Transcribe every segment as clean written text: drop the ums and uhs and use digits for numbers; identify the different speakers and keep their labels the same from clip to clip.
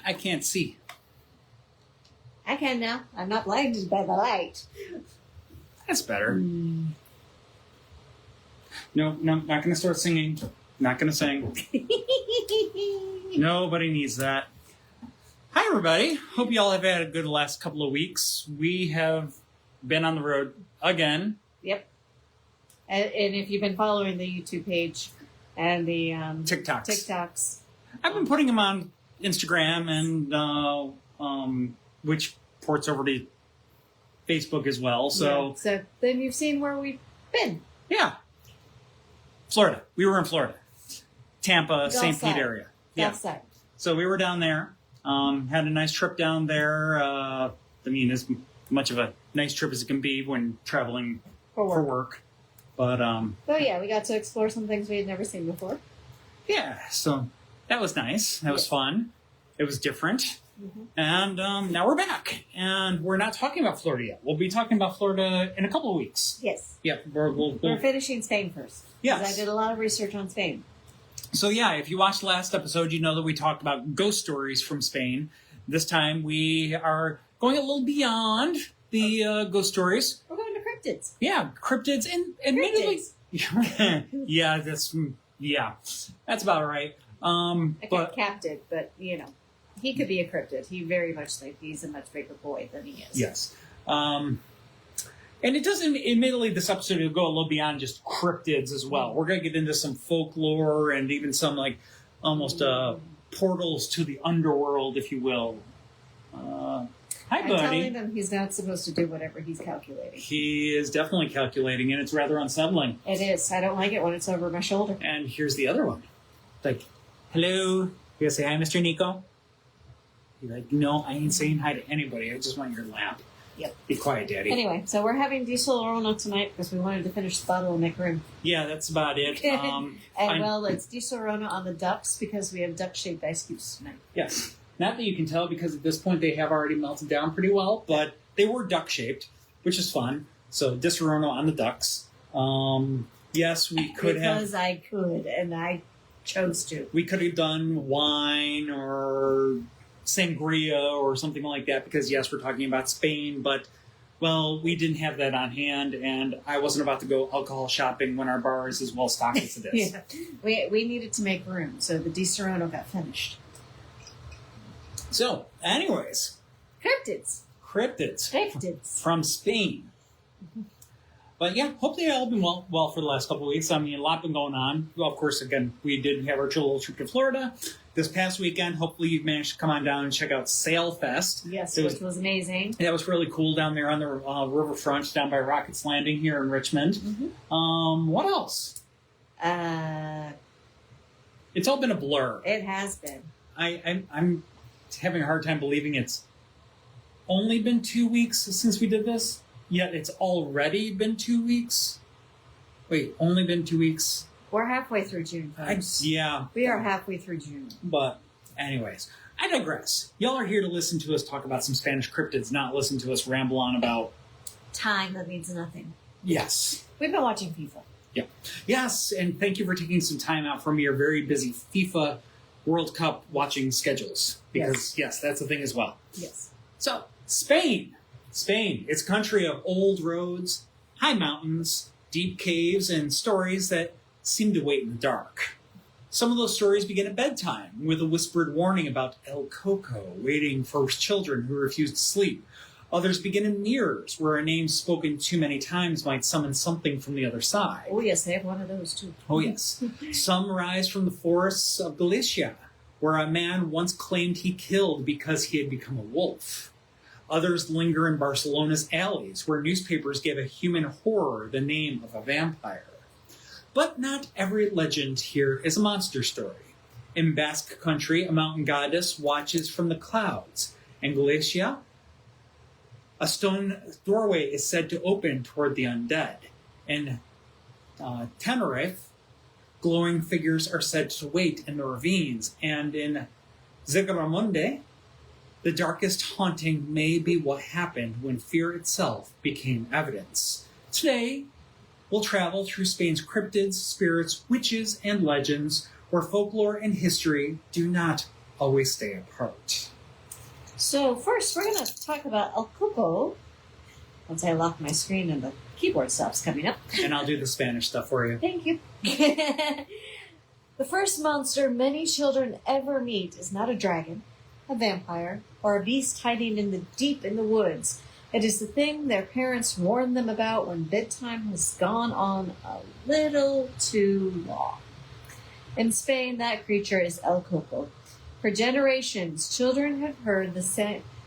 Speaker 1: I can't see.
Speaker 2: I can now. I'm not blinded by the light.
Speaker 1: That's better. No, not going to start singing. Not going to sing. Nobody needs that. Hi, everybody. Hope you all have had a good last couple of weeks. We have been on the road again.
Speaker 2: Yep. And if you've been following the YouTube page and the TikToks.
Speaker 1: I've been putting them on Instagram and which ports over to Facebook as well. So,
Speaker 2: yeah. So then you've seen where we've been.
Speaker 1: Yeah. Florida. We were in Florida. Tampa, St. Pete area. Yeah.
Speaker 2: Side.
Speaker 1: So we were down there. Had a nice trip down there. I mean, as much of a nice trip as it can be when traveling for work. But
Speaker 2: yeah, we got to explore some things we had never seen before.
Speaker 1: Yeah, so that was nice. That was fun. It was different. Mm-hmm. And now we're back. And we're not talking about Florida yet. We'll be talking about Florida in a couple of weeks.
Speaker 2: Yes.
Speaker 1: Yeah, we're
Speaker 2: finishing Spain first.
Speaker 1: Yes.
Speaker 2: I did a lot of research on Spain.
Speaker 1: So yeah, if you watched the last episode, you know that we talked about ghost stories from Spain. This time we are going a little beyond the ghost stories.
Speaker 2: We're going to cryptids.
Speaker 1: Yeah, cryptids and admittedly, yeah, that's about right.
Speaker 2: Captive, but you know, he could be a cryptid. He very much think he's a much bigger boy than he is.
Speaker 1: Yes. And it doesn't, admittedly, this episode will go a little beyond just cryptids as well. We're going to get into some folklore and even some, like, almost portals to the underworld, if you will. Hi, buddy.
Speaker 2: I'm telling him he's not supposed to do whatever he's calculating.
Speaker 1: He is definitely calculating, and it's rather unsettling.
Speaker 2: It is. I don't like it when it's over my shoulder.
Speaker 1: And here's the other one. Like, hello. You gonna say hi, Mr. Nico? He's like, no, I ain't saying hi to anybody. I just want your lap.
Speaker 2: Yep.
Speaker 1: Be quiet, Daddy.
Speaker 2: Anyway, so we're having Di Solorno tonight because we wanted to finish the bottle and make room.
Speaker 1: Yeah, that's about it.
Speaker 2: It's Di Solorno on the ducks because we have duck-shaped ice cubes tonight.
Speaker 1: Yes. Not that you can tell because at this point they have already melted down pretty well, but they were duck-shaped, which is fun. So Di Solorno on the ducks. Yes, we could have...
Speaker 2: Because I could, and I chose to.
Speaker 1: We could have done wine or sangria or something like that because, yes, we're talking about Spain, but, well, we didn't have that on hand, and I wasn't about to go alcohol shopping when our bar is as well stocked as it is.
Speaker 2: Yeah. We needed to make room, so the Di Serrano got finished.
Speaker 1: So, anyways.
Speaker 2: Cryptids.
Speaker 1: From Spain. But yeah, hopefully I'll been well for the last couple of weeks. I mean, a lot been going on. Well, of course, again, we did have our little trip to Florida this past weekend. Hopefully you've managed to come on down and check out Sail Fest.
Speaker 2: Yes, which was amazing.
Speaker 1: That was really cool down there on the riverfront, down by Rockets Landing here in Richmond. Mm-hmm. What else? It's all been a blur.
Speaker 2: It has been.
Speaker 1: I'm having a hard time believing it's only been 2 weeks since we did this. Yet it's already been 2 weeks. Wait, only been 2 weeks?
Speaker 2: We're halfway through June, folks.
Speaker 1: Yeah.
Speaker 2: We are halfway through June.
Speaker 1: But anyways, I digress. Y'all are here to listen to us talk about some Spanish cryptids, not listen to us ramble on about...
Speaker 2: time that means nothing.
Speaker 1: Yes.
Speaker 2: We've been watching FIFA.
Speaker 1: Yeah. Yes, and thank you for taking some time out from your very busy FIFA World Cup watching schedules. Because, yes that's a thing as well.
Speaker 2: Yes.
Speaker 1: So, Spain. It's a country of old roads, high mountains, deep caves, and stories that seem to wait in the dark. Some of those stories begin at bedtime with a whispered warning about El Coco waiting for children who refuse to sleep. Others begin in mirrors, where a name spoken too many times might summon something from the other side.
Speaker 2: Oh, yes, they have one of those, too.
Speaker 1: Oh, yes. Some rise from the forests of Galicia, where a man once claimed he killed because he had become a wolf. Others linger in Barcelona's alleys, where newspapers give a human horror the name of a vampire. But not every legend here is a monster story. In Basque country, a mountain goddess watches from the clouds. In Galicia, a stone doorway is said to open toward the undead. In Tenerife, glowing figures are said to wait in the ravines. And in Zugarramurdi, the darkest haunting may be what happened when fear itself became evidence. Today, we'll travel through Spain's cryptids, spirits, witches, and legends, where folklore and history do not always stay apart.
Speaker 2: So first, we're going to talk about El Coco. Once I lock my screen and the keyboard stops coming up.
Speaker 1: And I'll do the Spanish stuff for you.
Speaker 2: Thank you. The first monster many children ever meet is not a dragon, a vampire, or a beast hiding deep in the woods. It is the thing their parents warned them about when bedtime has gone on a little too long. In Spain, that creature is El Coco. For generations, children have heard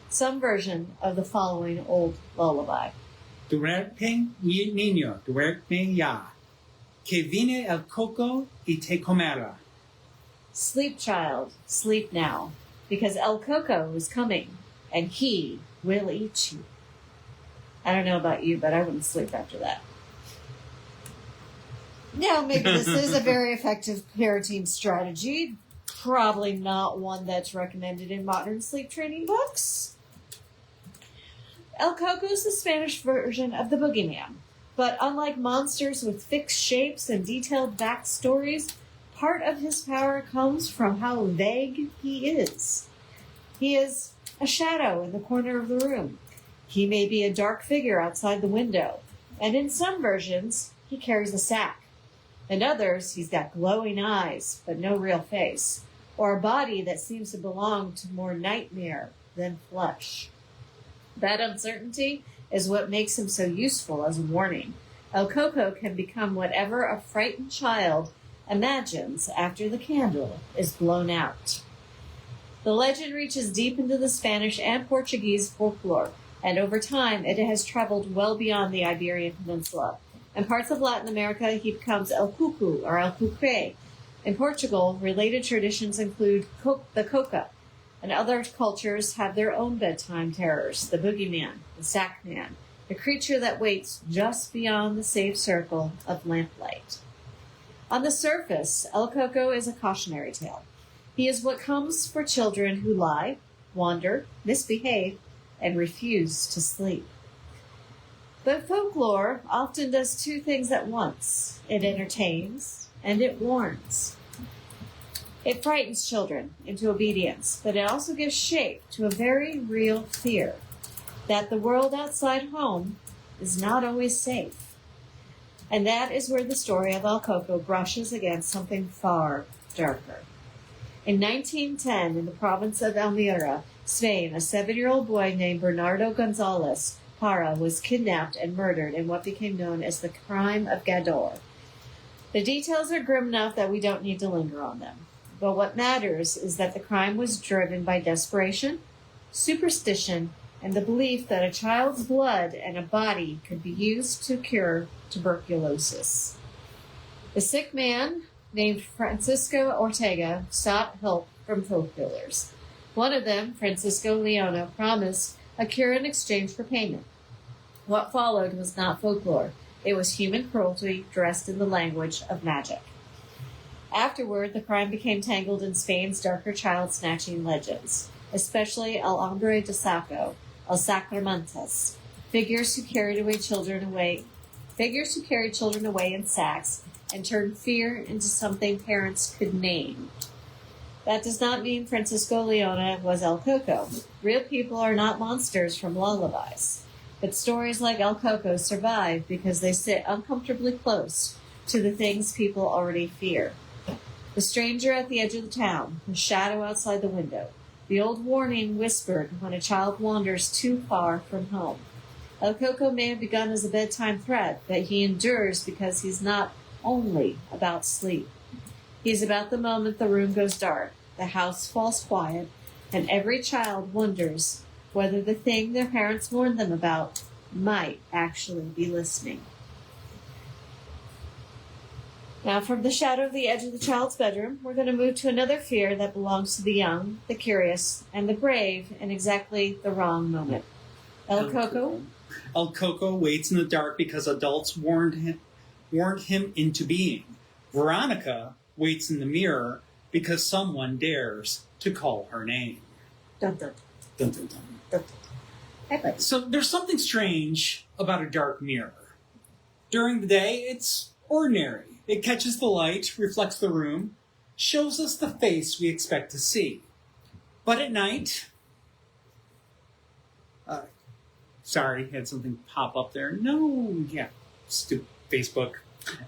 Speaker 2: some version of the following old lullaby.
Speaker 1: Duerme, niño, duerme ya. Que viene el coco y te comerá.
Speaker 2: Sleep, child, sleep now, because El Coco is coming, and he will eat you. I don't know about you, but I wouldn't sleep after that. Now, maybe this is a very effective parenting strategy. Probably not one that's recommended in modern sleep training books. El Coco is the Spanish version of the boogeyman. But unlike monsters with fixed shapes and detailed backstories, part of his power comes from how vague he is. He is a shadow in the corner of the room. He may be a dark figure outside the window. And in some versions, he carries a sack. In others, he's got glowing eyes, but no real face, or a body that seems to belong to more nightmare than flesh. That uncertainty is what makes him so useful as a warning. El Coco can become whatever a frightened child imagines after the candle is blown out. The legend reaches deep into the Spanish and Portuguese folklore, and over time it has traveled well beyond the Iberian Peninsula. In parts of Latin America, he becomes El Cucu or El Cucre. In Portugal, related traditions include the Coca, and other cultures have their own bedtime terrors, the boogeyman, the sackman, the creature that waits just beyond the safe circle of lamplight. On the surface, El Coco is a cautionary tale. He is what comes for children who lie, wander, misbehave, and refuse to sleep. But folklore often does two things at once. It entertains and it warns. It frightens children into obedience, but it also gives shape to a very real fear that the world outside home is not always safe. And that is where the story of El Coco brushes against something far darker. In 1910, in the province of Almeria, Spain, a 7-year-old boy named Bernardo Gonzalez Parra was kidnapped and murdered in what became known as the crime of Gador. The details are grim enough that we don't need to linger on them. But what matters is that the crime was driven by desperation, superstition, and the belief that a child's blood and a body could be used to cure tuberculosis. The sick man, named Francisco Ortega, sought help from folk healers. One of them, Francisco Leona, promised a cure in exchange for payment. What followed was not folklore. It was human cruelty dressed in the language of magic. Afterward, the crime became tangled in Spain's darker child-snatching legends, especially El Hombre de Saco, El Sacramentas, figures who carried children away in sacks and turned fear into something parents could name. That does not mean Francisco Leona was El Coco. Real people are not monsters from lullabies. But stories like El Coco survive because they sit uncomfortably close to the things people already fear. The stranger at the edge of the town, the shadow outside the window, the old warning whispered when a child wanders too far from home. El Coco may have begun as a bedtime threat, but he endures because he's not only about sleep. He's about the moment the room goes dark, the house falls quiet, and every child wonders whether the thing their parents warned them about might actually be listening. Now, from the shadow of the edge of the child's bedroom, we're going to move to another fear that belongs to the young, the curious, and the brave in exactly the wrong moment. El Coco?
Speaker 1: El Coco waits in the dark because adults warned him into being. Verónica waits in the mirror because someone dares to call her name.
Speaker 2: Dun, dun.
Speaker 1: Dun, dun, dun.
Speaker 2: Dun, dun. Hey,
Speaker 1: so there's something strange about a dark mirror. During the day, it's ordinary. It catches the light, reflects the room, shows us the face we expect to see. But at night, Sorry, had something pop up there. No, yeah, stupid Facebook.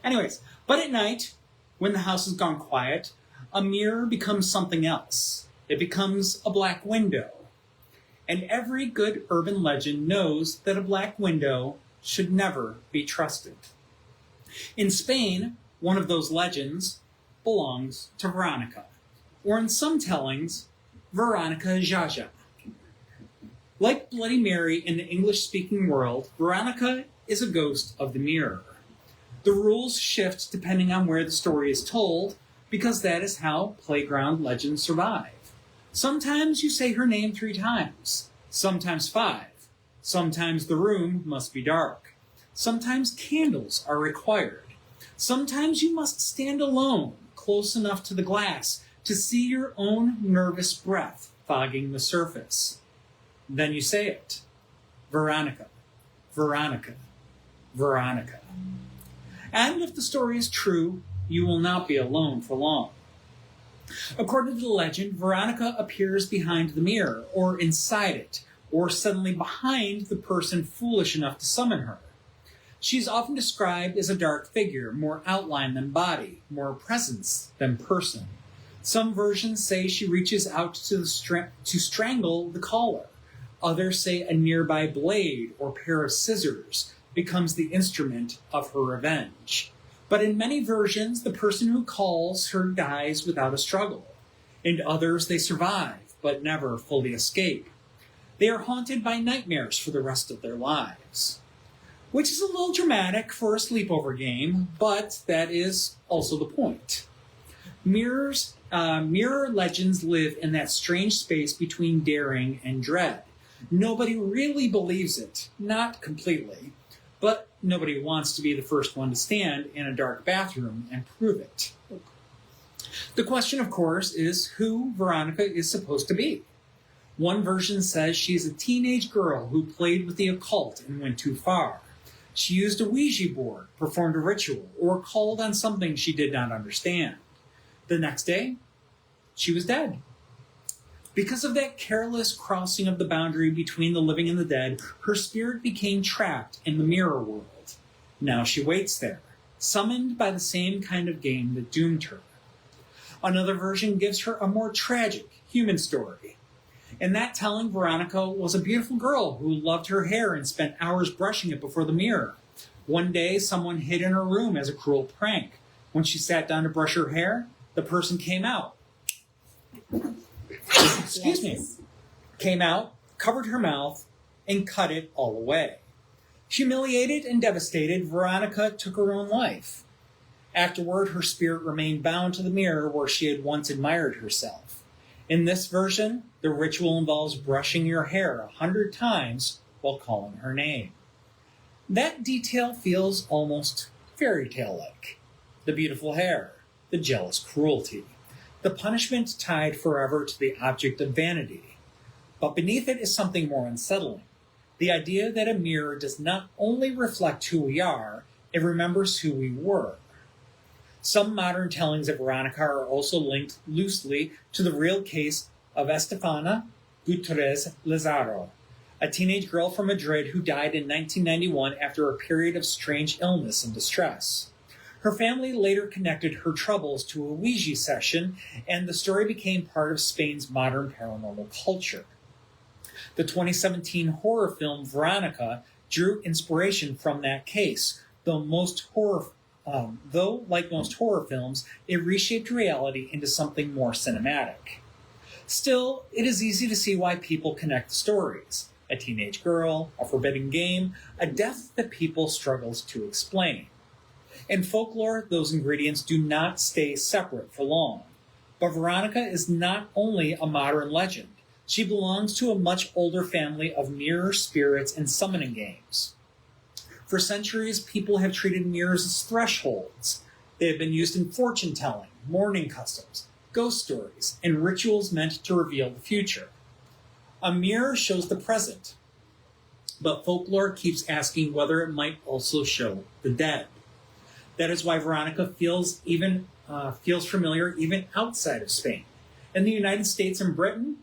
Speaker 1: Anyways, but at night, when the house has gone quiet, a mirror becomes something else. It becomes a black window. And every good urban legend knows that a black window should never be trusted. In Spain, one of those legends belongs to Verónica, or in some tellings, Verónica Jaja. Like Bloody Mary in the English-speaking world, Verónica is a ghost of the mirror. The rules shift depending on where the story is told, because that is how playground legends survive. Sometimes you say her name 3 times, sometimes 5. Sometimes the room must be dark. Sometimes candles are required. Sometimes you must stand alone, close enough to the glass to see your own nervous breath fogging the surface. Then you say it. Verónica, Verónica, Verónica. And if the story is true, you will not be alone for long. According to the legend, Verónica appears behind the mirror, or inside it, or suddenly behind the person foolish enough to summon her. She is often described as a dark figure, more outline than body, more presence than person. Some versions say she reaches out to strangle the caller. Others say a nearby blade or pair of scissors becomes the instrument of her revenge. But in many versions, the person who calls her dies without a struggle. In others, they survive, but never fully escape. They are haunted by nightmares for the rest of their lives. Which is a little dramatic for a sleepover game, but that is also the point. Mirror legends live in that strange space between daring and dread. Nobody really believes it, not completely, but nobody wants to be the first one to stand in a dark bathroom and prove it. The question, of course, is who Verónica is supposed to be. One version says she's a teenage girl who played with the occult and went too far. She used a Ouija board, performed a ritual, or called on something she did not understand. The next day, she was dead. Because of that careless crossing of the boundary between the living and the dead, her spirit became trapped in the mirror world. Now she waits there, summoned by the same kind of game that doomed her. Another version gives her a more tragic human story. In that telling, Verónica was a beautiful girl who loved her hair and spent hours brushing it before the mirror. One day, someone hid in her room as a cruel prank. When she sat down to brush her hair, the person came out. Came out, covered her mouth, and cut it all away. Humiliated and devastated, Verónica took her own life. Afterward, her spirit remained bound to the mirror where she had once admired herself. In this version, the ritual involves brushing your hair 100 times while calling her name. That detail feels almost fairy tale-like. The beautiful hair, the jealous cruelty, the punishment tied forever to the object of vanity. But beneath it is something more unsettling. The idea that a mirror does not only reflect who we are, it remembers who we were. Some modern tellings of Verónica are also linked loosely to the real case of Estefana Gutiérrez Lázaro, a teenage girl from Madrid who died in 1991 after a period of strange illness and distress. Her family later connected her troubles to a Ouija session, and the story became part of Spain's modern paranormal culture. The 2017 horror film Verónica drew inspiration from that case, though like most horror films, it reshaped reality into something more cinematic. Still, it is easy to see why people connect the stories. A teenage girl, a forbidden game, a death that people struggle to explain. In folklore, those ingredients do not stay separate for long. But Verónica is not only a modern legend. She belongs to a much older family of mirror spirits and summoning games. For centuries, people have treated mirrors as thresholds. They have been used in fortune-telling, mourning customs, ghost stories, and rituals meant to reveal the future. A mirror shows the present, but folklore keeps asking whether it might also show the dead. That is why Verónica feels familiar even outside of Spain. In the United States and Britain,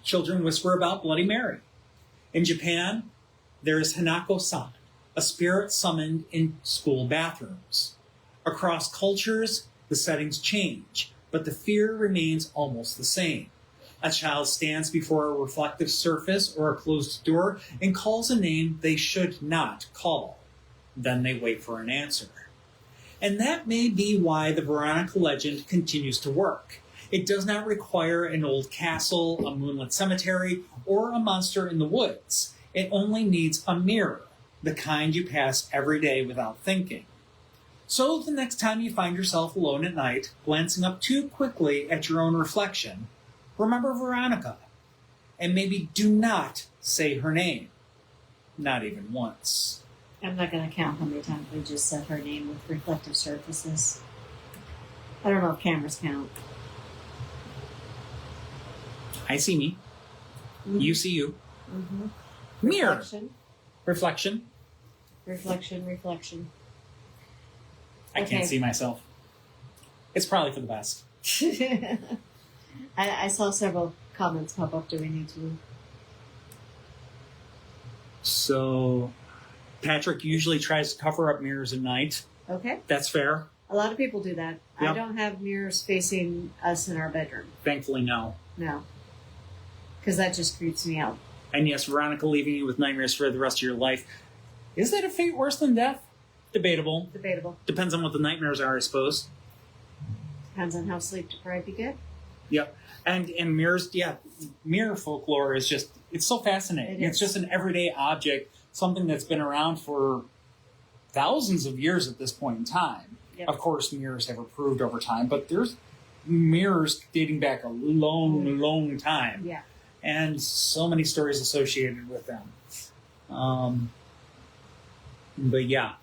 Speaker 1: children whisper about Bloody Mary. In Japan, there is Hanako-san, a spirit summoned in school bathrooms. Across cultures, the settings change, but the fear remains almost the same. A child stands before a reflective surface or a closed door and calls a name they should not call. Then they wait for an answer. And that may be why the Verónica legend continues to work. It does not require an old castle, a moonlit cemetery, or a monster in the woods. It only needs a mirror, the kind you pass every day without thinking. So the next time you find yourself alone at night, glancing up too quickly at your own reflection, remember Verónica, and maybe do not say her name. Not even once.
Speaker 2: I'm not going to count how many times we just said her name with reflective surfaces. I don't know if cameras count.
Speaker 1: I see me.
Speaker 2: Mm-hmm.
Speaker 1: You see you.
Speaker 2: Mm-hmm.
Speaker 1: Mirror.
Speaker 2: Reflection.
Speaker 1: Reflection.
Speaker 2: Reflection.
Speaker 1: I can't see myself. It's probably for the best.
Speaker 2: I saw several comments pop up. Do we need to?
Speaker 1: So, Patrick usually tries to cover up mirrors at night.
Speaker 2: Okay.
Speaker 1: That's fair.
Speaker 2: A lot of people do that.
Speaker 1: Yep.
Speaker 2: I don't have mirrors facing us in our bedroom.
Speaker 1: Thankfully, no.
Speaker 2: No. Because that just creeps me out.
Speaker 1: And yes, Verónica leaving you with nightmares for the rest of your life. Is that a fate worse than death? Debatable.
Speaker 2: Debatable.
Speaker 1: Depends on what the nightmares are, I suppose.
Speaker 2: Depends on how sleep deprived you get.
Speaker 1: Yep. And mirrors, yeah, mirror folklore is just, it's so fascinating. It's just an everyday object, something that's been around for thousands of years at this point in time.
Speaker 2: Yep.
Speaker 1: Of course, mirrors have improved over time, but there's mirrors dating back a long, long time.
Speaker 2: Yeah.
Speaker 1: And so many stories associated with them. But yeah.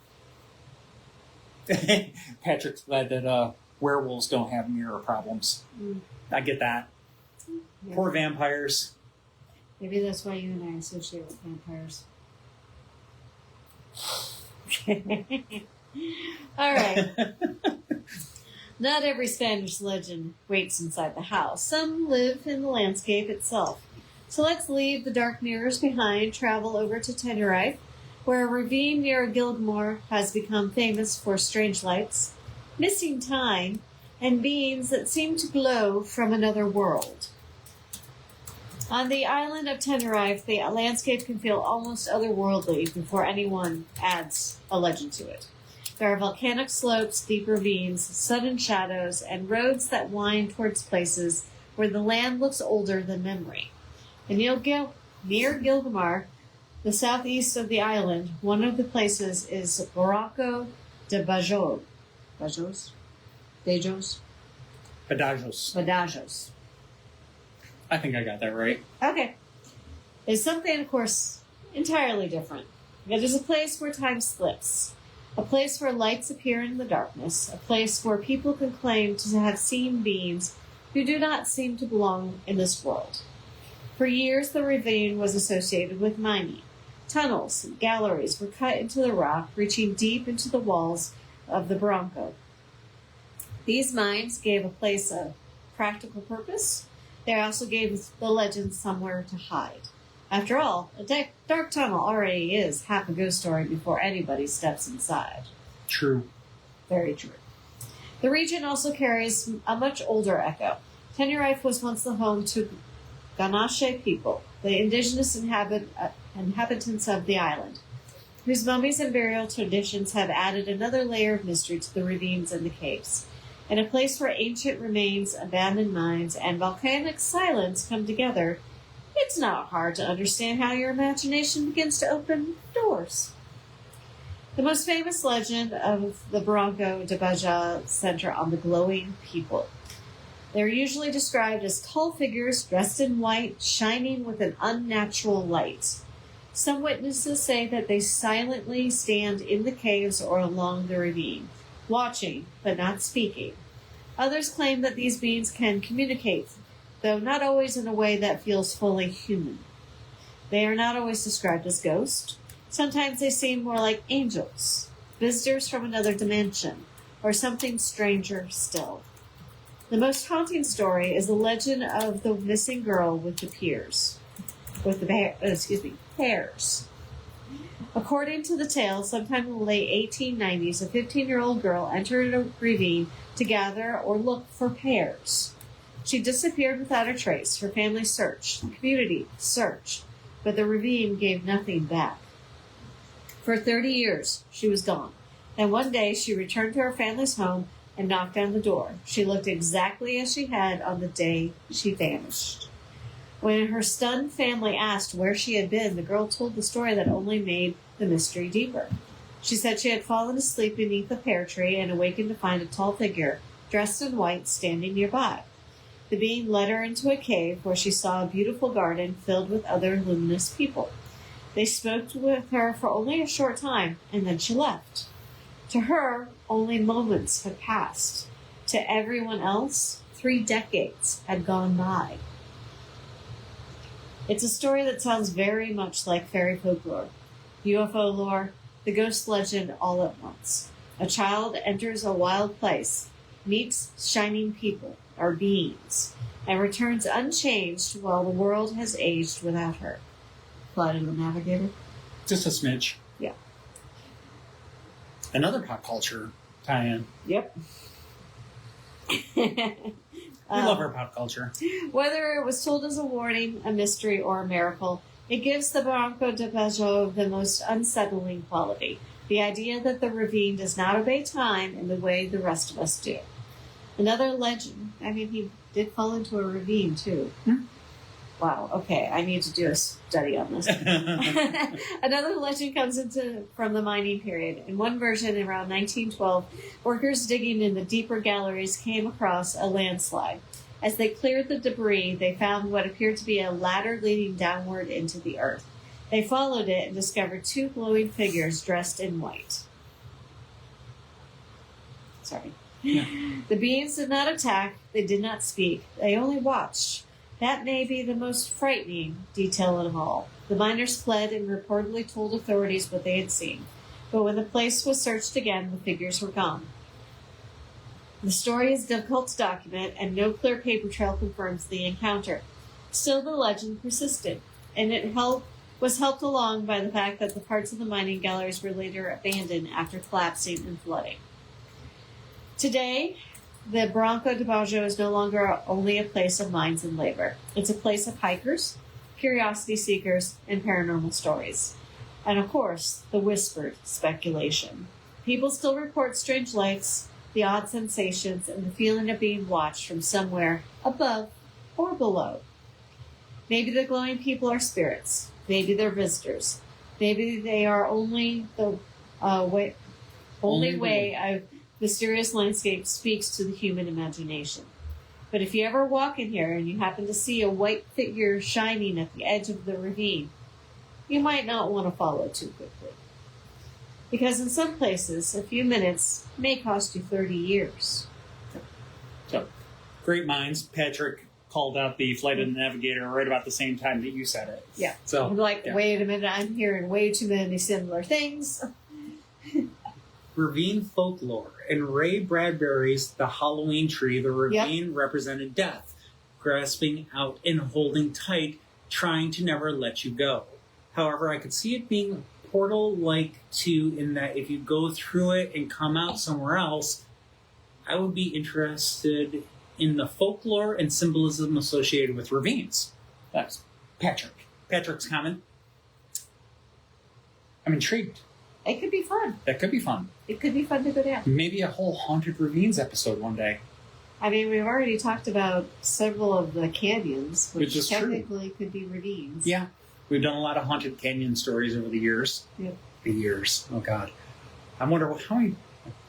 Speaker 1: Patrick's glad that werewolves don't have mirror problems.
Speaker 2: Mm.
Speaker 1: I get that.
Speaker 2: Yeah.
Speaker 1: Poor vampires.
Speaker 2: Maybe that's why you and I associate with vampires. All right. Not every Spanish legend waits inside the house. Some live in the landscape itself. So let's leave the dark mirrors behind, travel over to Tenerife, where a ravine near Gilgamore has become famous for strange lights, missing time, and beings that seem to glow from another world. On the island of Tenerife, the landscape can feel almost otherworldly before anyone adds a legend to it. There are volcanic slopes, deep ravines, sudden shadows, and roads that wind towards places where the land looks older than memory. And near Gilgamar, the southeast of the island, one of the places is Barranco de Badajoz. Badajoz.
Speaker 1: I think I got that right.
Speaker 2: Okay. It's something, of course, entirely different. It is a place where time slips. A place where lights appear in the darkness. A place where people can claim to have seen beings who do not seem to belong in this world. For years, the ravine was associated with mining. Tunnels and galleries were cut into the rock, reaching deep into the walls of the Barranco. These mines gave a place a practical purpose. They also gave the legend somewhere to hide. After all, a dark tunnel already is half a ghost story before anybody steps inside.
Speaker 1: True.
Speaker 2: Very true. The region also carries a much older echo. Tenerife was once the home to Ganache people, the indigenous inhabitants of the island, whose mummies and burial traditions have added another layer of mystery to the ravines and the caves. In a place where ancient remains, abandoned mines, and volcanic silence come together, it's not hard to understand how your imagination begins to open doors. The most famous legend of the Barranco de Badajoz center on the glowing people. They're usually described as tall figures dressed in white, shining with an unnatural light. Some witnesses say that they silently stand in the caves or along the ravine, watching but not speaking. Others claim that these beings can communicate, though not always in a way that feels fully human. They are not always described as ghosts. Sometimes they seem more like angels, visitors from another dimension, or something stranger still. The most haunting story is the legend of the missing girl with the piers. with the pears. According to the tale, sometime in the late 1890s, a 15-year-old girl entered a ravine to gather or look for pears. She disappeared without a trace. Her family searched. The community searched. But the ravine gave nothing back. For 30 years, she was gone. And one day, she returned to her family's home and knocked on the door. She looked exactly as she had on the day she vanished. When her stunned family asked where she had been, the girl told the story that only made the mystery deeper. She said she had fallen asleep beneath a pear tree and awakened to find a tall figure, dressed in white, standing nearby. The being led her into a cave where she saw a beautiful garden filled with other luminous people. They spoke with her for only a short time, and then she left. To her, only moments had passed. To everyone else, 3 decades had gone by. It's a story that sounds very much like fairy folklore, UFO lore, the ghost legend all at once. A child enters a wild place, meets shining people, or beings, and returns unchanged while the world has aged without her. Flight of the Navigator?
Speaker 1: Just a smidge.
Speaker 2: Yeah.
Speaker 1: Another pop culture tie-in.
Speaker 2: Yep.
Speaker 1: We love our pop culture.
Speaker 2: Whether it was told as a warning, a mystery, or a miracle, it gives the Barranco de Badajoz the most unsettling quality. The idea that the ravine does not obey time in the way the rest of us do. Another legend, he did fall into a ravine too. Wow, okay, I need to do a study on this. Another legend comes from the mining period. In one version, around 1912, workers digging in the deeper galleries came across a landslide. As they cleared the debris, they found what appeared to be a ladder leading downward into the earth. They followed it and discovered 2 glowing figures dressed in white. Sorry.
Speaker 1: Yeah.
Speaker 2: The beings did not attack, they did not speak, they only watched. That may be the most frightening detail of all. The miners fled and reportedly told authorities what they had seen. But when the place was searched again, the figures were gone. The story is difficult to document, and no clear paper trail confirms the encounter. Still, the legend persisted, and it was helped along by the fact that the parts of the mining galleries were later abandoned after collapsing and flooding. Today, the Barranco de Badajoz is no longer only a place of mines and labor. It's a place of hikers, curiosity seekers, and paranormal stories. And of course, the whispered speculation. People still report strange lights, the odd sensations, and the feeling of being watched from somewhere above or below. Maybe the glowing people are spirits. Maybe they're visitors. Maybe they are only the way a mysterious landscape speaks to the human imagination. But if you ever walk in here and you happen to see a white figure shining at the edge of the ravine, you might not want to follow too quickly. Because in some places, a few minutes may cost you 30 years.
Speaker 1: So, great minds. Patrick called out the Flight of the Navigator right about the same time that you said it.
Speaker 2: Yeah.
Speaker 1: So,
Speaker 2: wait a minute, I'm hearing way too many similar things.
Speaker 1: Ravine folklore. In Ray Bradbury's The Halloween Tree, the ravine represented death, grasping out and holding tight, trying to never let you go. However, I could see it being portal-like too, in that if you go through it and come out somewhere else, I would be interested in the folklore and symbolism associated with ravines. That's Patrick. Patrick's comment. I'm intrigued.
Speaker 2: It could be fun.
Speaker 1: That could be fun.
Speaker 2: It could be fun to go down.
Speaker 1: Maybe a whole Haunted Ravines episode one day.
Speaker 2: We've already talked about several of the canyons, which
Speaker 1: is
Speaker 2: technically could be ravines.
Speaker 1: Yeah. We've done a lot of haunted canyon stories over the years.
Speaker 2: Yep.
Speaker 1: The years. Oh, God. I wonder how many...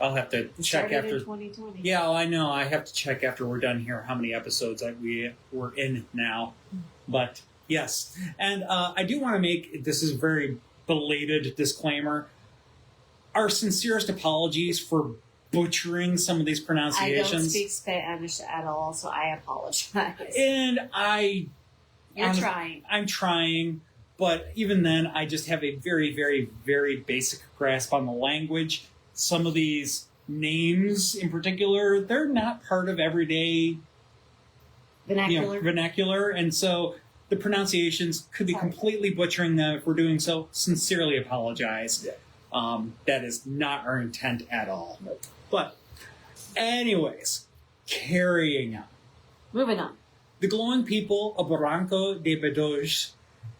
Speaker 1: I'll have to check after...
Speaker 2: in 2020.
Speaker 1: Yeah, I know. I have to check after we're done here how many episodes we're in now. But, yes. And I do want to make... This is a very belated disclaimer. Our sincerest apologies for butchering some of these pronunciations.
Speaker 2: I don't speak Spanish at all, so I apologize.
Speaker 1: And
Speaker 2: You're trying.
Speaker 1: I'm trying, but even then, I just have a very, very, very basic grasp on the language. Some of these names in particular, they're not part of everyday
Speaker 2: vernacular.
Speaker 1: Vernacular. And so The pronunciations could be completely butchering them. If we're doing so, sincerely apologize.
Speaker 3: Yeah.
Speaker 1: That is not our intent at all.
Speaker 3: Nope.
Speaker 1: But, anyways, carrying on.
Speaker 2: Moving on.
Speaker 1: The glowing people of Barranco de Badajoz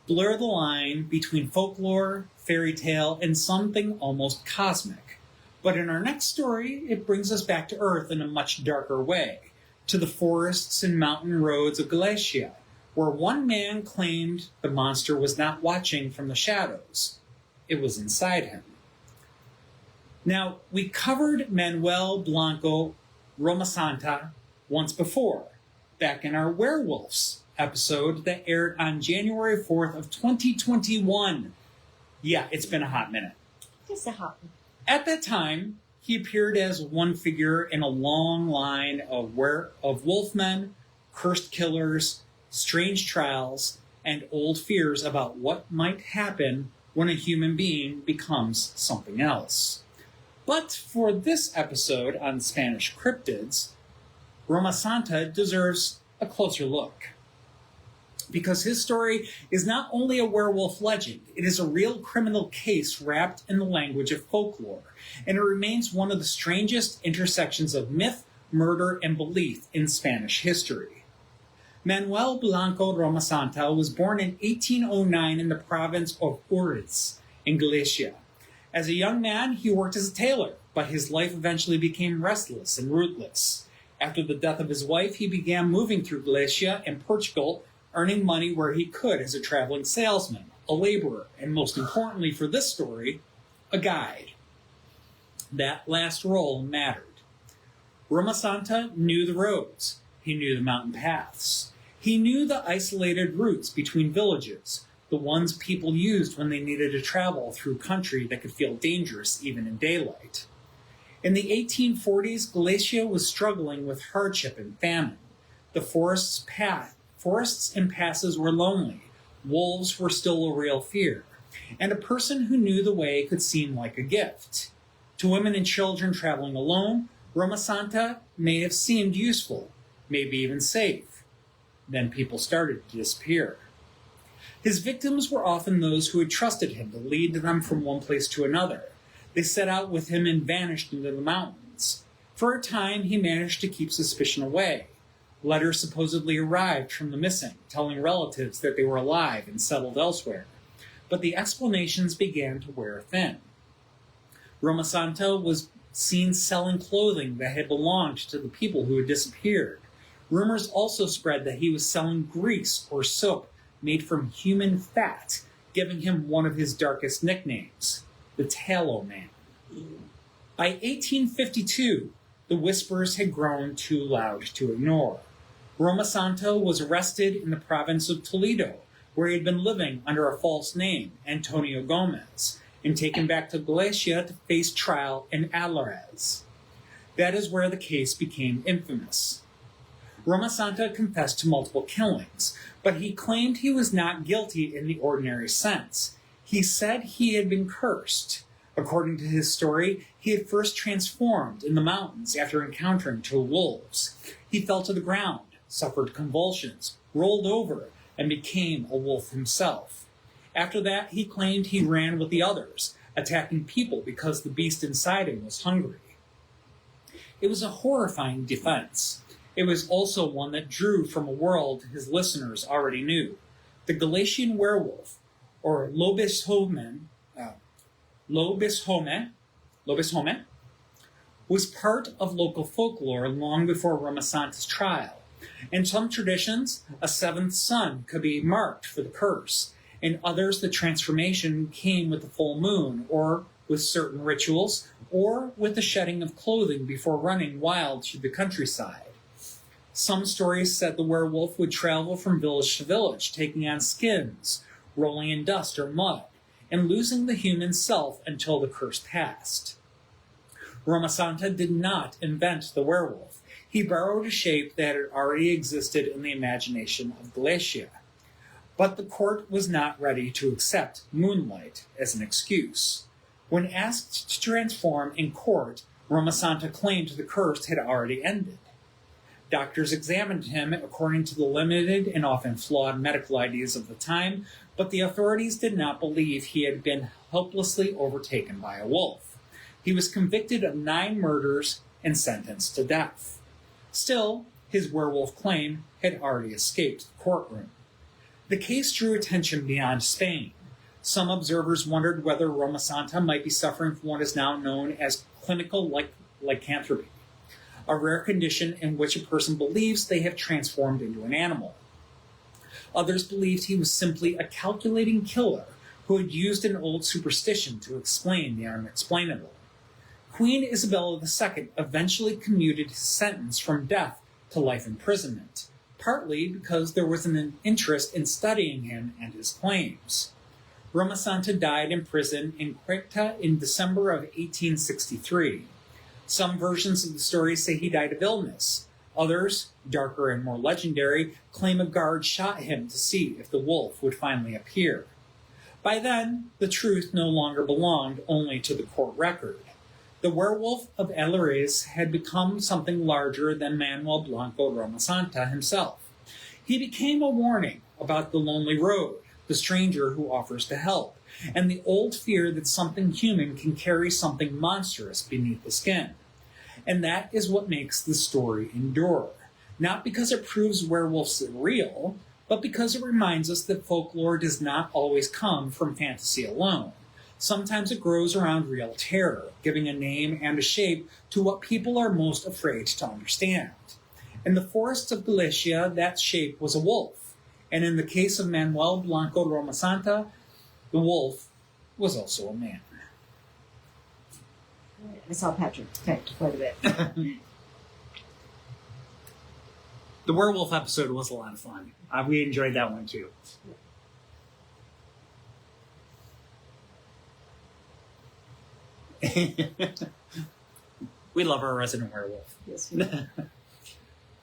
Speaker 1: blur the line between folklore, fairy tale, and something almost cosmic. But in our next story, it brings us back to Earth in a much darker way, to the forests and mountain roads of Galicia, where one man claimed the monster was not watching from the shadows. It was inside him. Now, we covered Manuel Blanco Roma Santa once before, back in our Werewolves episode that aired on January 4th of 2021. Yeah, it's been a hot minute.
Speaker 2: Just a hot one.
Speaker 1: At that time, he appeared as one figure in a long line of wolfmen, cursed killers, strange trials, and old fears about what might happen when a human being becomes something else. But for this episode on Spanish cryptids, Roma Santa deserves a closer look. Because his story is not only a werewolf legend, it is a real criminal case wrapped in the language of folklore, and it remains one of the strangest intersections of myth, murder, and belief in Spanish history. Manuel Blanco Roma Santa was born in 1809 in the province of Allariz, in Galicia. As a young man, he worked as a tailor, but his life eventually became restless and rootless. After the death of his wife, he began moving through Galicia and Portugal, earning money where he could as a traveling salesman, a laborer, and most importantly for this story, a guide. That last role mattered. Roma Santa knew the roads. He knew the mountain paths. He knew the isolated routes between villages, the ones people used when they needed to travel through country that could feel dangerous even in daylight. In the 1840s, Galicia was struggling with hardship and famine. The forests and passes were lonely. Wolves were still a real fear. And a person who knew the way could seem like a gift. To women and children traveling alone, Roma Santa may have seemed useful, maybe even safe. Then people started to disappear. His victims were often those who had trusted him to lead them from one place to another. They set out with him and vanished into the mountains. For a time, he managed to keep suspicion away. Letters supposedly arrived from the missing, telling relatives that they were alive and settled elsewhere. But the explanations began to wear thin. Roma Santa was seen selling clothing that had belonged to the people who had disappeared. Rumors also spread that he was selling grease or soap made from human fat, giving him one of his darkest nicknames, the Tallow Man. By 1852, the whispers had grown too loud to ignore. Roma Santa was arrested in the province of Toledo, where he had been living under a false name, Antonio Gomez, and taken back to Galicia to face trial in Allariz. That is where the case became infamous. Roma Santa confessed to multiple killings, but he claimed he was not guilty in the ordinary sense. He said he had been cursed. According to his story, he had first transformed in the mountains after encountering two wolves. He fell to the ground, suffered convulsions, rolled over, and became a wolf himself. After that, he claimed he ran with the others, attacking people because the beast inside him was hungry. It was a horrifying defense. It was also one that drew from a world his listeners already knew. The Galician werewolf, or lobishome, was part of local folklore long before Roma Santa's trial. In some traditions, a seventh son could be marked for the curse. In others, the transformation came with the full moon, or with certain rituals, or with the shedding of clothing before running wild through the countryside. Some stories said the werewolf would travel from village to village, taking on skins, rolling in dust or mud, and losing the human self until the curse passed. Roma Santa did not invent the werewolf. He borrowed a shape that had already existed in the imagination of Galicia. But the court was not ready to accept moonlight as an excuse. When asked to transform in court, Roma Santa claimed the curse had already ended. Doctors examined him according to the limited and often flawed medical ideas of the time, but the authorities did not believe he had been helplessly overtaken by a wolf. He was convicted of 9 murders and sentenced to death. Still, his werewolf claim had already escaped the courtroom. The case drew attention beyond Spain. Some observers wondered whether Roma Santa might be suffering from what is now known as clinical lycanthropy, a rare condition in which a person believes they have transformed into an animal. Others believed he was simply a calculating killer who had used an old superstition to explain the unexplainable. Queen Isabella II eventually commuted his sentence from death to life imprisonment, partly because there was an interest in studying him and his claims. Roma Santa died in prison in Porta in December of 1863. Some versions of the story say he died of illness. Others, darker and more legendary, claim a guard shot him to see if the wolf would finally appear. By then, the truth no longer belonged only to the court record. The Werewolf of Allariz had become something larger than Manuel Blanco Roma Santa himself. He became a warning about the lonely road, the stranger who offers to help, and the old fear that something human can carry something monstrous beneath the skin. And that is what makes the story endure. Not because it proves werewolves are real, but because it reminds us that folklore does not always come from fantasy alone. Sometimes it grows around real terror, giving a name and a shape to what people are most afraid to understand. In the forests of Galicia, that shape was a wolf. And in the case of Manuel Blanco Roma Santa, the wolf was also a man.
Speaker 2: I saw Patrick typed quite a bit.
Speaker 1: The werewolf episode was a lot of fun. We enjoyed that one too. We love our resident werewolf.
Speaker 2: Yes, we do.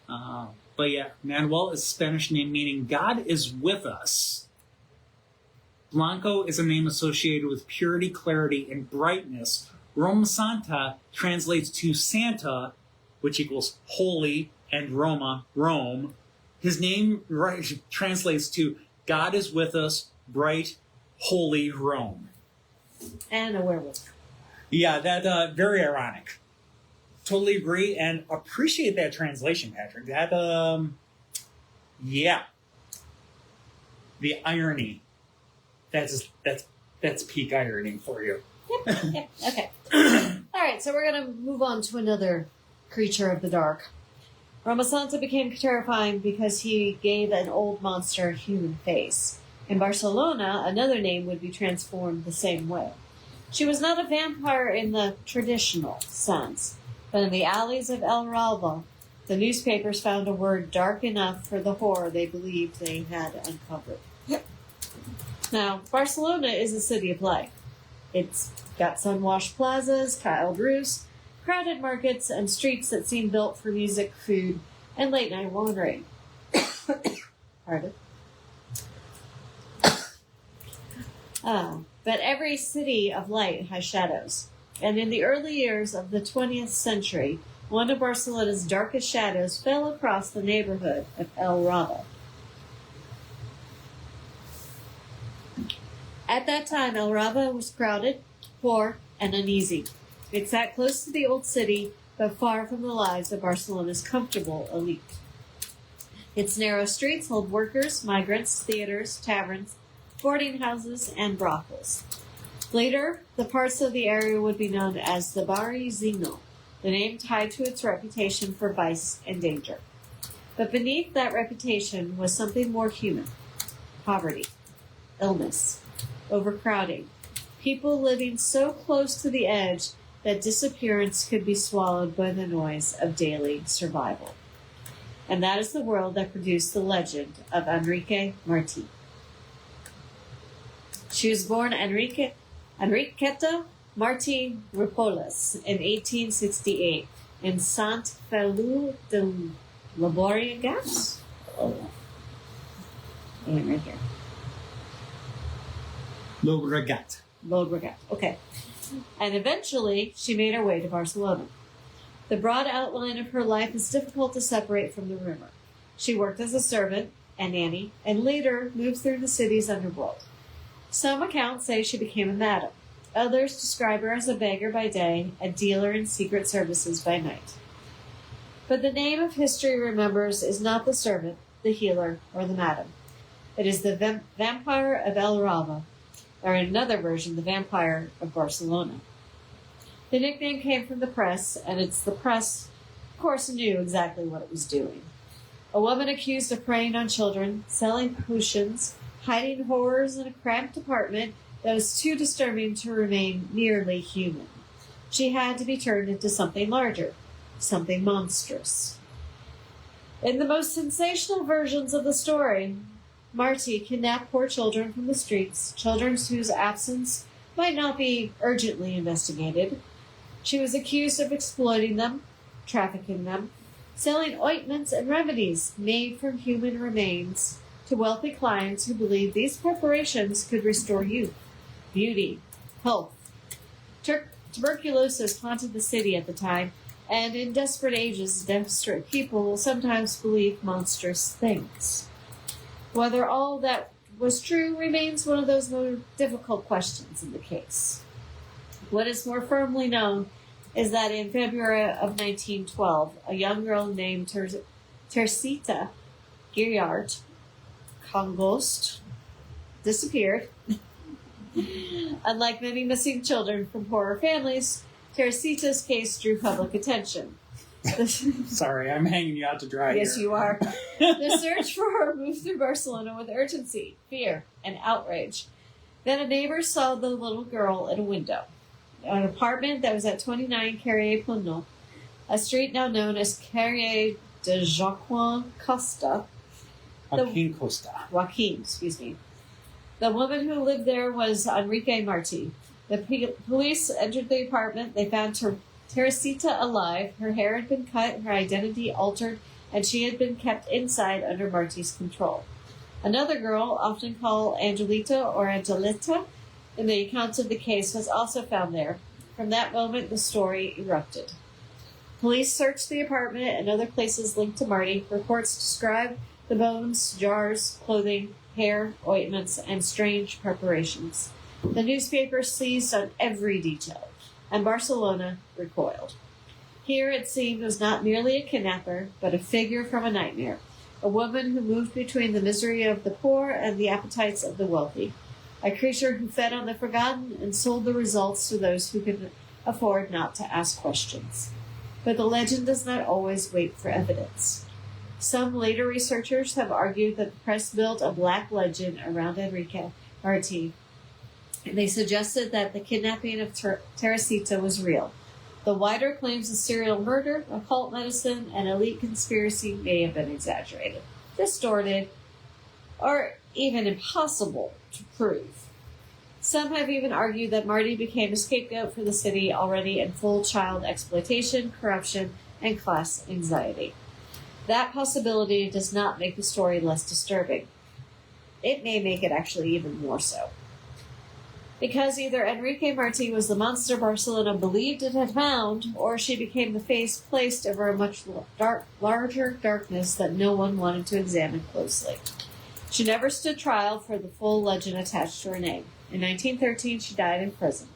Speaker 1: But yeah, Manuel is a Spanish name meaning God is with us. Blanco is a name associated with purity, clarity, and brightness. Roma Santa translates to Santa, which equals holy, and Roma, Rome. His name translates to God is with us, bright, holy Rome.
Speaker 2: And a werewolf.
Speaker 1: Yeah, that very ironic. Totally agree and appreciate that translation, Patrick. That yeah, the irony. That's peak irony for you.
Speaker 2: Yep. Okay. All right, so we're gonna move on to another creature of the dark. Roma Santa became terrifying because he gave an old monster a human face. In Barcelona, another name would be transformed the same way. She was not a vampire in the traditional sense, but in the alleys of El Raval, the newspapers found a word dark enough for the horror they believed they had uncovered. Now, Barcelona is a city of life. It's got sun-washed plazas, tiled roofs, crowded markets, and streets that seem built for music, food, and late-night wandering. Pardon? But every city of light has shadows. And in the early years of the 20th century, one of Barcelona's darkest shadows fell across the neighborhood of El Raval. At that time, El Raval was crowded, poor, and uneasy. It sat close to the old city, but far from the lives of Barcelona's comfortable elite. Its narrow streets held workers, migrants, theaters, taverns, boarding houses, and brothels. Later, the parts of the area would be known as the Barri Zino, the name tied to its reputation for vice and danger. But beneath that reputation was something more human: poverty, illness, overcrowding, people living so close to the edge that disappearance could be swallowed by the noise of daily survival. And that is the world that produced the legend of Enriqueta Martí. She was born Enriqueta Martí Ripollès in 1868 in Sant Feliu de Llobregat. And right here.
Speaker 1: Llobregat.
Speaker 2: Okay. And eventually, she made her way to Barcelona. The broad outline of her life is difficult to separate from the rumor. She worked as a servant and nanny, and later moved through the city's underworld. Some accounts say she became a madam. Others describe her as a beggar by day, a dealer in secret services by night. But the name of history remembers is not the servant, the healer, or the madam. It is the Vampire of El Raval, or in another version, the Vampire of Barcelona. The nickname came from the press, and it's the press, of course, knew exactly what it was doing. A woman accused of preying on children, selling potions, hiding horrors in a cramped apartment that was too disturbing to remain merely human. She had to be turned into something larger, something monstrous. In the most sensational versions of the story, Martí kidnapped poor children from the streets, children whose absence might not be urgently investigated. She was accused of exploiting them, trafficking them, selling ointments and remedies made from human remains to wealthy clients who believed these preparations could restore youth, beauty, health. Tuberculosis haunted the city at the time, and in desperate ages, desperate people will sometimes believe monstrous things. Whether all that was true remains one of those more difficult questions in the case. What is more firmly known is that in February of 1912, a young girl named Teresita Girard Congost disappeared. Unlike many missing children from poorer families, Teresita's case drew public attention.
Speaker 1: Sorry, I'm hanging you out to dry
Speaker 2: Yes,
Speaker 1: here.
Speaker 2: you are. The search for her moved through Barcelona with urgency, fear, and outrage. Then a neighbor saw the little girl in a window. An apartment that was at 29 Carrier Plenot, a street now known as Carrier de Joaquin Costa. Joaquin, excuse me. The woman who lived there was Enriqueta Martí. The police entered the apartment. They found Teresita alive. Her hair had been cut, her identity altered, and she had been kept inside under Martí's control. Another girl, often called Angelita or Angelita, in the accounts of the case, was also found there. From that moment, the story erupted. Police searched the apartment and other places linked to Martí. Reports describe the bones, jars, clothing, hair, ointments, and strange preparations. The newspaper seized on every detail, and Barcelona recoiled. Here, it seemed, was not merely a kidnapper, but a figure from a nightmare, a woman who moved between the misery of the poor and the appetites of the wealthy, a creature who fed on the forgotten and sold the results to those who could afford not to ask questions. But the legend does not always wait for evidence. Some later researchers have argued that the press built a black legend around Enriqueta Martí. They suggested that the kidnapping of Teresita was real. The wider claims of serial murder, occult medicine, and elite conspiracy may have been exaggerated, distorted, or even impossible to prove. Some have even argued that Martí became a scapegoat for the city already in full child exploitation, corruption, and class anxiety. That possibility does not make the story less disturbing. It may make it actually even more so. Because either Enriqueta Martí was the monster Barcelona believed it had found, or she became the face placed over a much larger darkness that no one wanted to examine closely. She never stood trial for the full legend attached to her name. In 1913, she died in prison.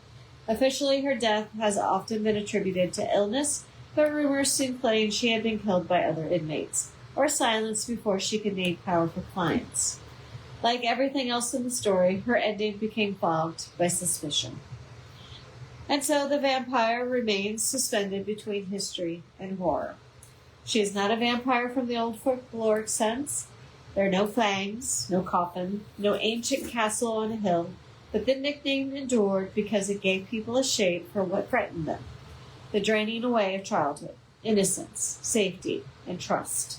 Speaker 2: Officially, her death has often been attributed to illness, but rumors soon claimed she had been killed by other inmates, or silenced before she could make powerful clients. Like everything else in the story, her ending became fogged by suspicion. And so the vampire remains suspended between history and horror. She is not a vampire from the old folkloric sense. There are no fangs, no coffin, no ancient castle on a hill, but the nickname endured because it gave people a shape for what frightened them. The draining away of childhood, innocence, safety, and trust.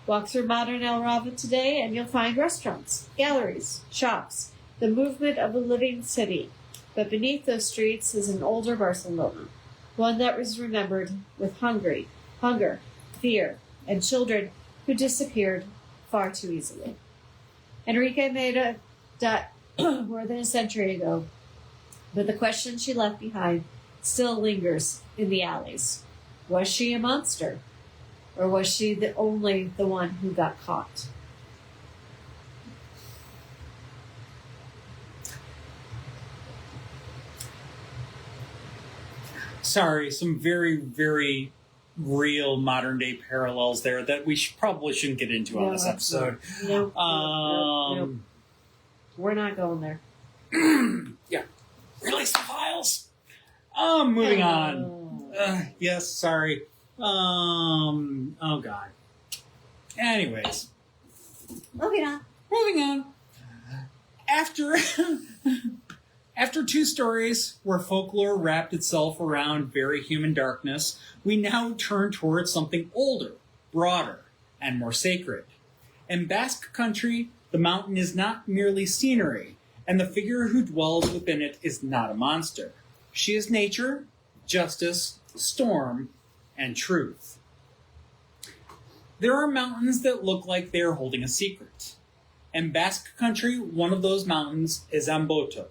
Speaker 2: Walk through modern El Raval today and you'll find restaurants, galleries, shops, the movement of a living city. But beneath those streets is an older Barcelona, one that was remembered with hunger, fear, and children who disappeared far too easily. Enriqueta died more than a century ago, but the question she left behind still lingers in the alleys. Was she a monster? Or was she the one who got caught?
Speaker 1: Sorry, some very, very real modern day parallels there that we probably shouldn't get into on this episode.
Speaker 2: Nope. We're not going there.
Speaker 1: Yeah. Release the files. Moving on. Yes, sorry. Oh God. Anyways.
Speaker 2: Moving on.
Speaker 1: After two stories where folklore wrapped itself around very human darkness, we now turn towards something older, broader, and more sacred. In Basque country, the mountain is not merely scenery, and the figure who dwells within it is not a monster. She is nature, justice, storm, and truth. There are mountains that look like they are holding a secret. In Basque country, one of those mountains is Anboto.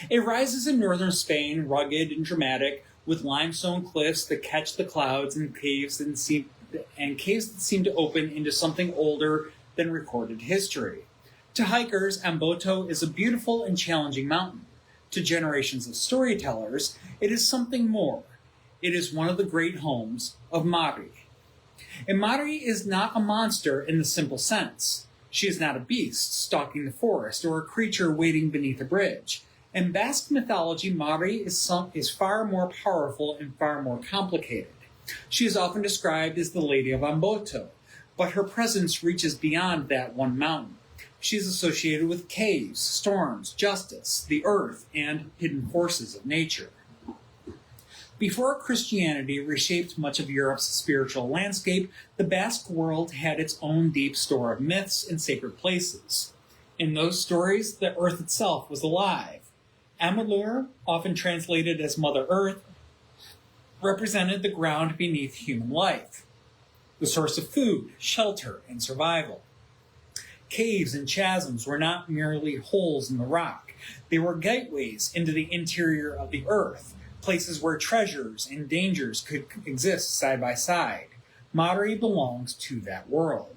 Speaker 1: It rises in northern Spain, rugged and dramatic, with limestone cliffs that catch the clouds and caves that seem to open into something older than recorded history. To hikers, Anboto is a beautiful and challenging mountain. To generations of storytellers, it is something more. It is one of the great homes of Mari. And Mari is not a monster in the simple sense. She is not a beast stalking the forest or a creature waiting beneath a bridge. In Basque mythology, Mari is far more powerful and far more complicated. She is often described as the Lady of Anboto, but her presence reaches beyond that one mountain. She is associated with caves, storms, justice, the earth, and hidden forces of nature. Before Christianity reshaped much of Europe's spiritual landscape, the Basque world had its own deep store of myths and sacred places. In those stories, the earth itself was alive. Amalur, often translated as Mother Earth, represented the ground beneath human life, the source of food, shelter, and survival. Caves and chasms were not merely holes in the rock. They were gateways into the interior of the earth, places where treasures and dangers could exist side by side. Mari belongs to that world.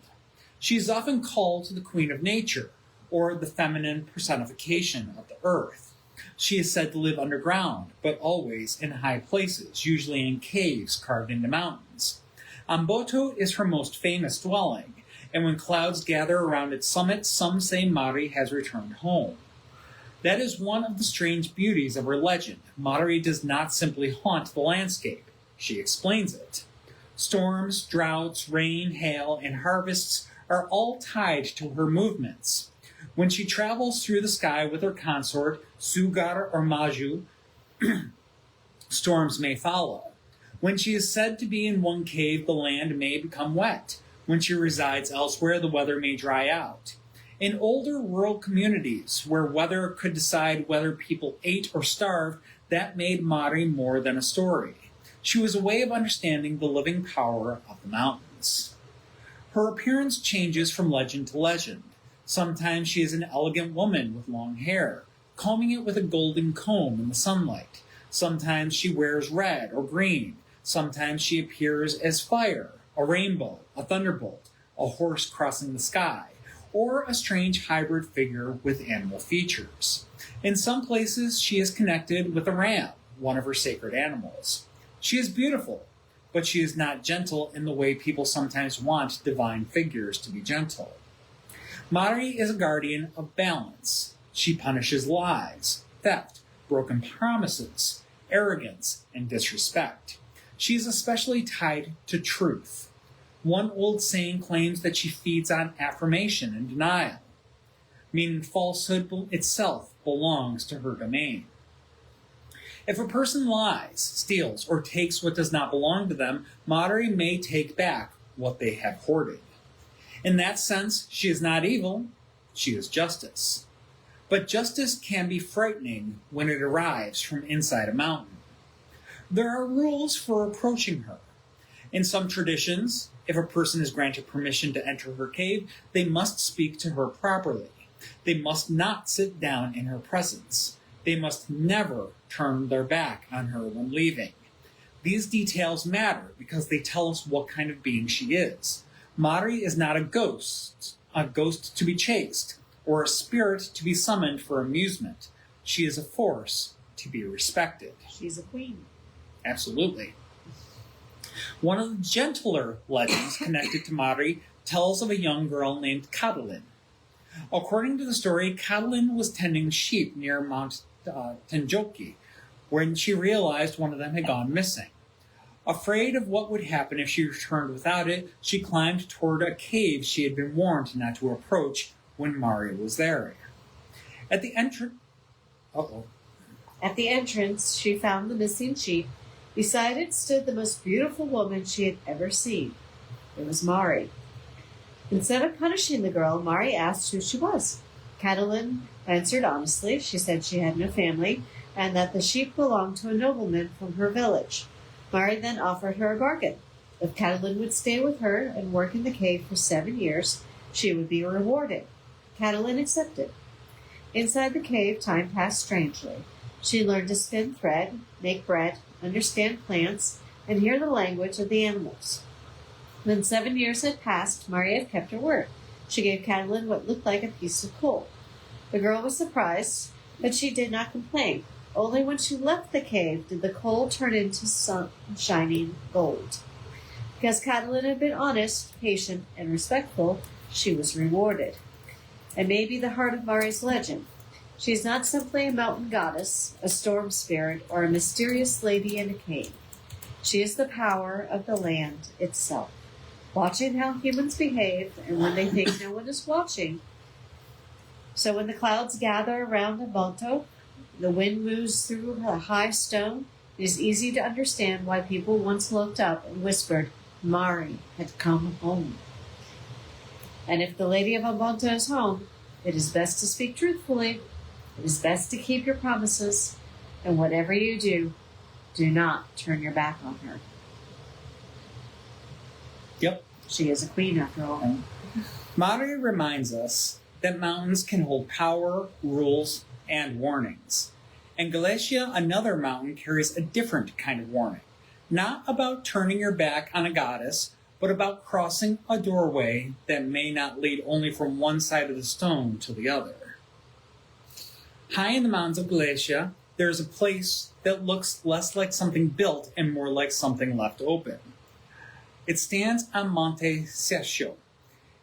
Speaker 1: She is often called the Queen of Nature, or the feminine personification of the earth. She is said to live underground, but always in high places, usually in caves carved into mountains. Anboto is her most famous dwelling, and when clouds gather around its summit, some say Mari has returned home. That is one of the strange beauties of her legend. Mari does not simply haunt the landscape. She explains it. Storms, droughts, rain, hail, and harvests are all tied to her movements. When she travels through the sky with her consort, Sugar or Maju, storms may follow. When she is said to be in one cave, the land may become wet. When she resides elsewhere, the weather may dry out. In older rural communities, where weather could decide whether people ate or starved, that made Mari more than a story. She was a way of understanding the living power of the mountains. Her appearance changes from legend to legend. Sometimes she is an elegant woman with long hair, combing it with a golden comb in the sunlight. Sometimes she wears red or green. Sometimes she appears as fire, a rainbow, a thunderbolt, a horse crossing the sky, or a strange hybrid figure with animal features. In some places, she is connected with a ram, one of her sacred animals. She is beautiful, but she is not gentle in the way people sometimes want divine figures to be gentle. Mari is a guardian of balance. She punishes lies, theft, broken promises, arrogance, and disrespect. She is especially tied to truth. One old saying claims that she feeds on affirmation and denial, meaning falsehood itself belongs to her domain. If a person lies, steals, or takes what does not belong to them, Mari may take back what they have hoarded. In that sense, she is not evil, she is justice. But justice can be frightening when it arrives from inside a mountain. There are rules for approaching her. In some traditions, if a person is granted permission to enter her cave, they must speak to her properly. They must not sit down in her presence. They must never turn their back on her when leaving. These details matter because they tell us what kind of being she is. Mari is not a ghost to be chased, or a spirit to be summoned for amusement. She is a force to be respected.
Speaker 2: She's a queen.
Speaker 1: Absolutely. One of the gentler legends connected to Mari tells of a young girl named Catalin. According to the story, Catalin was tending sheep near Mount Tenjoki when she realized one of them had gone missing. Afraid of what would happen if she returned without it, she climbed toward a cave she had been warned not to approach when Mari was there. At the entrance,
Speaker 2: she found the missing sheep. Beside it stood the most beautiful woman she had ever seen. It was Mari. Instead of punishing the girl, Mari asked who she was. Catalin answered honestly. She said she had no family and that the sheep belonged to a nobleman from her village. Mari then offered her a bargain. If Catalin would stay with her and work in the cave for 7 years, she would be rewarded. Catalin accepted. Inside the cave, time passed strangely. She learned to spin thread, make bread, understand plants, and hear the language of the animals. When 7 years had passed, Mari had kept her word. She gave Catalin what looked like a piece of coal. The girl was surprised, but she did not complain. Only when she left the cave did the coal turn into shining gold. Because Catalin had been honest, patient, and respectful, she was rewarded. And may be the heart of Mari's legend. She is not simply a mountain goddess, a storm spirit, or a mysterious lady in a cave. She is the power of the land itself, watching how humans behave and when they think no one is watching. So when the clouds gather around Anboto, the wind moves through a high stone, it is easy to understand why people once looked up and whispered, Mari had come home. And if the Lady of Anboto is home, it is best to speak truthfully. It is best to keep your promises. And whatever you do, do not turn your back on her.
Speaker 1: Yep.
Speaker 2: She is a queen after all.
Speaker 1: Mari reminds us that mountains can hold power, rules, and warnings. In Galicia, another mountain carries a different kind of warning. Not about turning your back on a goddess, but about crossing a doorway that may not lead only from one side of the stone to the other. High in the mountains of Galicia, there is a place that looks less like something built and more like something left open. It stands on Monte Secho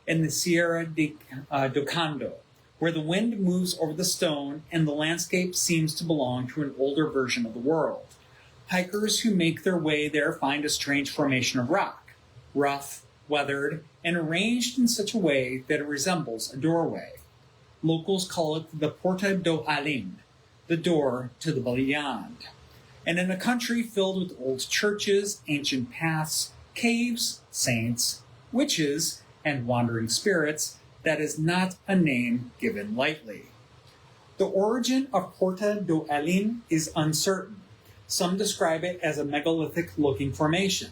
Speaker 1: in the Sierra de Docando, where the wind moves over the stone and the landscape seems to belong to an older version of the world. Hikers who make their way there find a strange formation of rock, rough, weathered, and arranged in such a way that it resembles a doorway. Locals call it the Porta do Alén, the door to the beyond. And in a country filled with old churches, ancient paths, caves, saints, witches, and wandering spirits, that is not a name given lightly. The origin of Porta do Alén is uncertain. Some describe it as a megalithic-looking formation.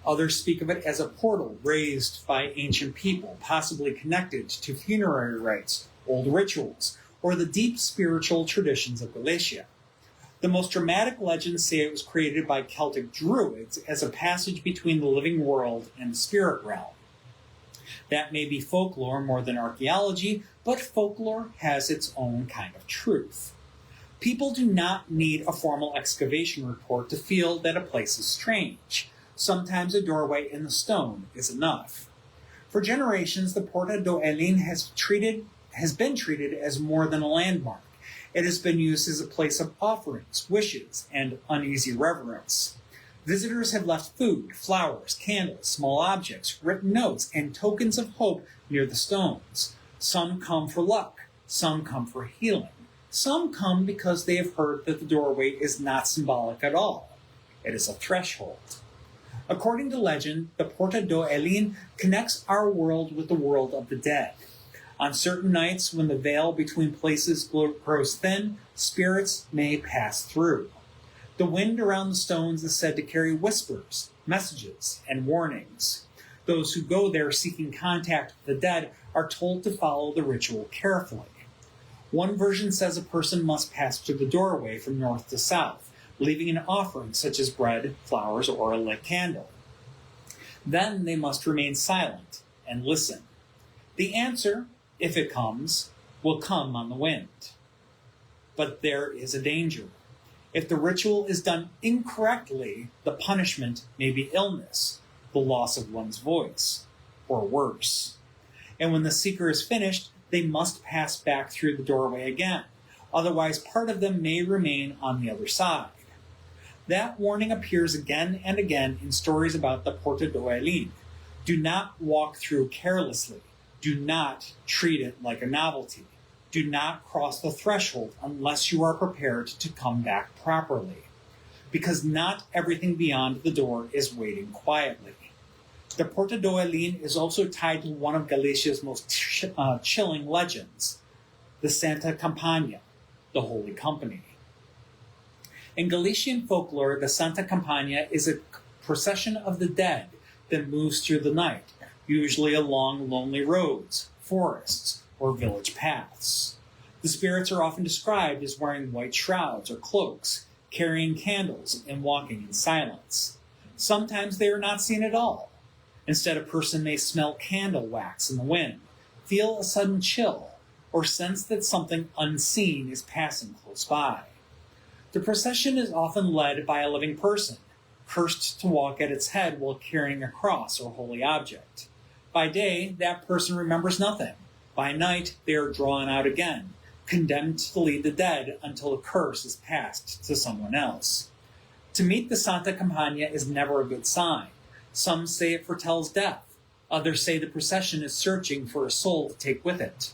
Speaker 1: Others speak of it as a portal raised by ancient people, possibly connected to funerary rites, old rituals, or the deep spiritual traditions of Galicia. The most dramatic legends say it was created by Celtic druids as a passage between the living world and the spirit realm. That may be folklore more than archaeology, but folklore has its own kind of truth. People do not need a formal excavation report to feel that a place is strange. Sometimes a doorway in the stone is enough. For generations, the Porta do Alén has been treated as more than a landmark. It has been used as a place of offerings, wishes, and uneasy reverence. Visitors have left food, flowers, candles, small objects, written notes, and tokens of hope near the stones. Some come for luck. Some come for healing. Some come because they have heard that the doorway is not symbolic at all. It is a threshold. According to legend, the Porta do Alén connects our world with the world of the dead. On certain nights, when the veil between places grows thin, spirits may pass through. The wind around the stones is said to carry whispers, messages, and warnings. Those who go there seeking contact with the dead are told to follow the ritual carefully. One version says a person must pass through the doorway from north to south, leaving an offering such as bread, flowers, or a lit candle. Then they must remain silent and listen. The answer, if it comes, will come on the wind. But there is a danger. If the ritual is done incorrectly, the punishment may be illness, the loss of one's voice, or worse. And when the seeker is finished, they must pass back through the doorway again. Otherwise, part of them may remain on the other side. That warning appears again and again in stories about the Porta do Alén. Do not walk through carelessly. Do not treat it like a novelty. Do not cross the threshold unless you are prepared to come back properly. Because not everything beyond the door is waiting quietly. The Porta do Alén is also tied to one of Galicia's most chilling legends, the Santa Campanya, the Holy Company. In Galician folklore, the Santa Campanya is a procession of the dead that moves through the night, usually along lonely roads, forests, or village paths. The spirits are often described as wearing white shrouds or cloaks, carrying candles, and walking in silence. Sometimes they are not seen at all. Instead, a person may smell candle wax in the wind, feel a sudden chill, or sense that something unseen is passing close by. The procession is often led by a living person, cursed to walk at its head while carrying a cross or holy object. By day, that person remembers nothing. By night, they are drawn out again, condemned to lead the dead until the curse is passed to someone else. To meet the Santa Campanya is never a good sign. Some say it foretells death. Others say the procession is searching for a soul to take with it.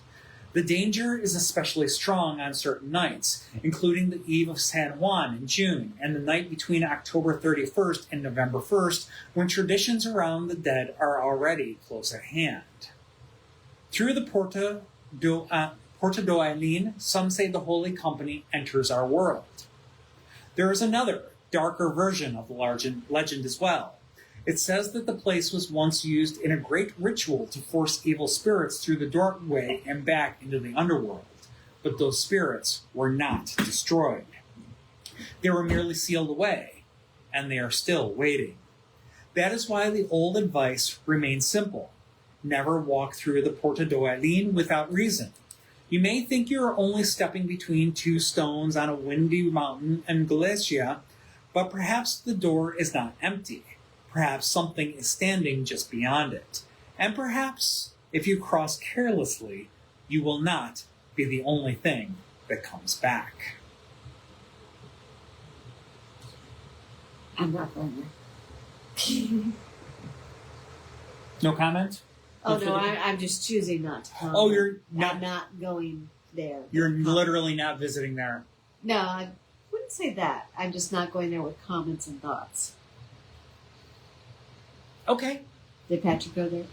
Speaker 1: The danger is especially strong on certain nights, including the eve of San Juan in June and the night between October 31st and November 1st, when traditions around the dead are already close at hand. Through the Porta do Alén, some say the Holy Company enters our world. There is another, darker version of the legend as well. It says that the place was once used in a great ritual to force evil spirits through the doorway and back into the underworld. But those spirits were not destroyed. They were merely sealed away, and they are still waiting. That is why the old advice remains simple. Never walk through the Porta do Alén without reason. You may think you are only stepping between two stones on a windy mountain in Galicia, but perhaps the door is not empty. Perhaps something is standing just beyond it. And perhaps, if you cross carelessly, you will not be the only thing that comes back.
Speaker 2: I'm not going there.
Speaker 1: No comment?
Speaker 2: Oh, no, I'm just choosing not to come.
Speaker 1: Oh, you're not...
Speaker 2: I'm not going there.
Speaker 1: You're literally not visiting there.
Speaker 2: No, I wouldn't say that. I'm just not going there with comments and thoughts.
Speaker 1: Okay.
Speaker 2: Did Patrick go there?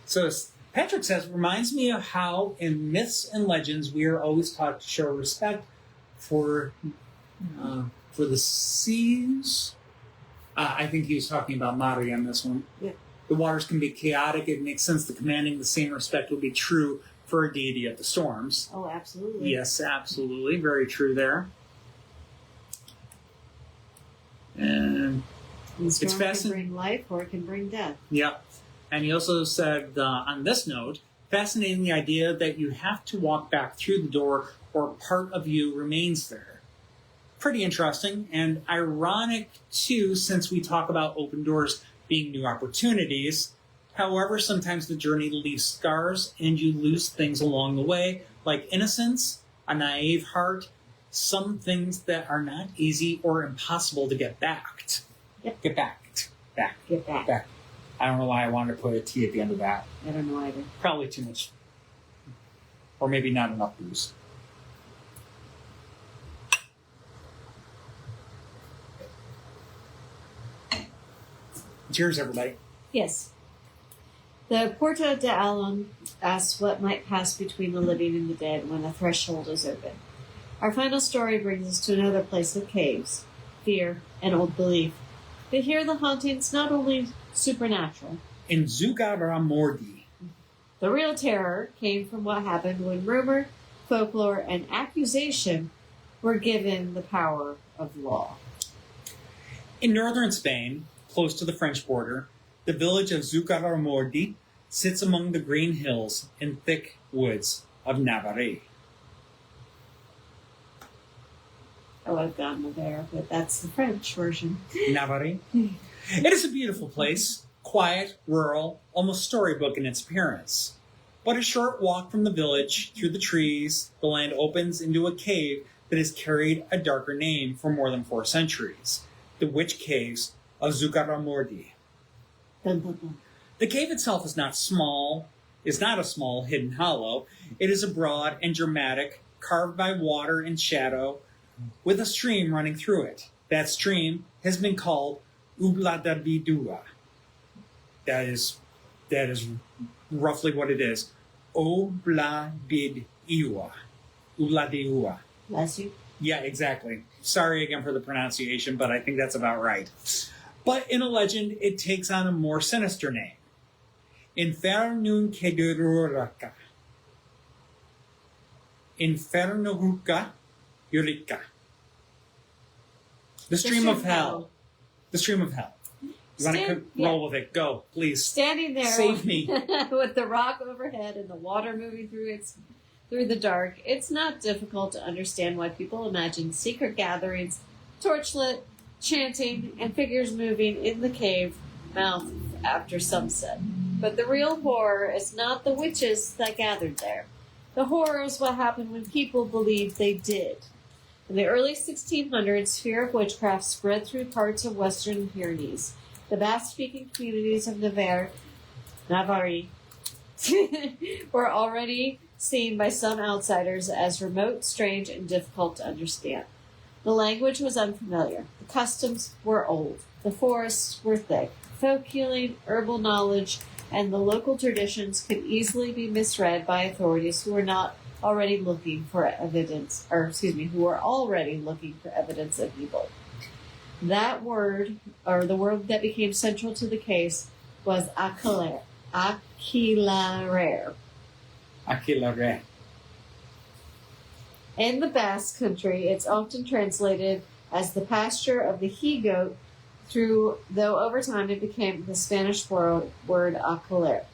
Speaker 1: So Patrick says, reminds me of how in myths and legends we are always taught to show respect for the seas. I think he was talking about Mari on this one.
Speaker 2: Yeah.
Speaker 1: The waters can be chaotic. It makes sense that commanding the same respect would be true for a deity of the storms.
Speaker 2: Oh, absolutely.
Speaker 1: Yes, absolutely. Very true there. And
Speaker 2: the storm can bring life or it can bring death.
Speaker 1: Yep. And he also said, on this note, fascinating the idea that you have to walk back through the door or part of you remains there. Pretty interesting and ironic, too, since we talk about open doors being new opportunities. However, sometimes the journey leaves scars and you lose things along the way, like innocence, a naive heart, some things that are not easy or impossible to get back.
Speaker 2: Yep.
Speaker 1: Get back.
Speaker 2: Get back.
Speaker 1: I don't know why I wanted to put a T at the end of that.
Speaker 2: I don't know either.
Speaker 1: Probably too much. Or maybe not enough booze. Cheers, everybody.
Speaker 2: Yes. The Porta de Alén asks what might pass between the living and the dead when the threshold is open. Our final story brings us to another place of caves, fear, and old belief. But here the hauntings not only supernatural.
Speaker 1: In Zugarramurdi.
Speaker 2: The real terror came from what happened when rumor, folklore, and accusation were given the power of law.
Speaker 1: In northern Spain, close to the French border, the village of Zugarramurdi sits among the green hills and thick woods of Navarre.
Speaker 2: Oh, I've gotten there, but that's the French version.
Speaker 1: Navarre. It is a beautiful place, quiet, rural, almost storybook in its appearance. But a short walk from the village, through the trees, the land opens into a cave that has carried a darker name for more than 4 centuries, the Witch Caves of Zugarramurdi. The cave itself is not a small hidden hollow. It is a broad and dramatic, carved by water and shadow, with a stream running through it. That stream has been called Ubladabidua. That is roughly what it is. Obladiua. Ubladiua.
Speaker 2: Bless you.
Speaker 1: Yeah, exactly. Sorry again for the pronunciation, but I think that's about right. But in a legend, it takes on a more sinister name. Infernum Kedururaka. Infernuruka Eureka. The stream of hell. The stream of hell. You want to roll with it? Go, please.
Speaker 2: Standing there,
Speaker 1: save me,
Speaker 2: with the rock overhead and the water moving through the dark. It's not difficult to understand why people imagine secret gatherings, torchlit, chanting, and figures moving in the cave mouth after sunset. But the real horror is not the witches that gathered there. The horror is what happened when people believed they did. In the early 1600s, fear of witchcraft spread through parts of western Pyrenees. The Basque-speaking communities of Navarre were already seen by some outsiders as remote, strange, and difficult to understand. The language was unfamiliar. The customs were old. The forests were thick. Folk healing, herbal knowledge, and the local traditions could easily be misread by authorities who were not already looking for evidence, who were already looking for evidence of evil. That word, or the word that became central to the case, was aquilare.
Speaker 1: Aquilare.
Speaker 2: In the Basque country, it's often translated as the pasture of the he-goat, though over time it became the Spanish word aquilare,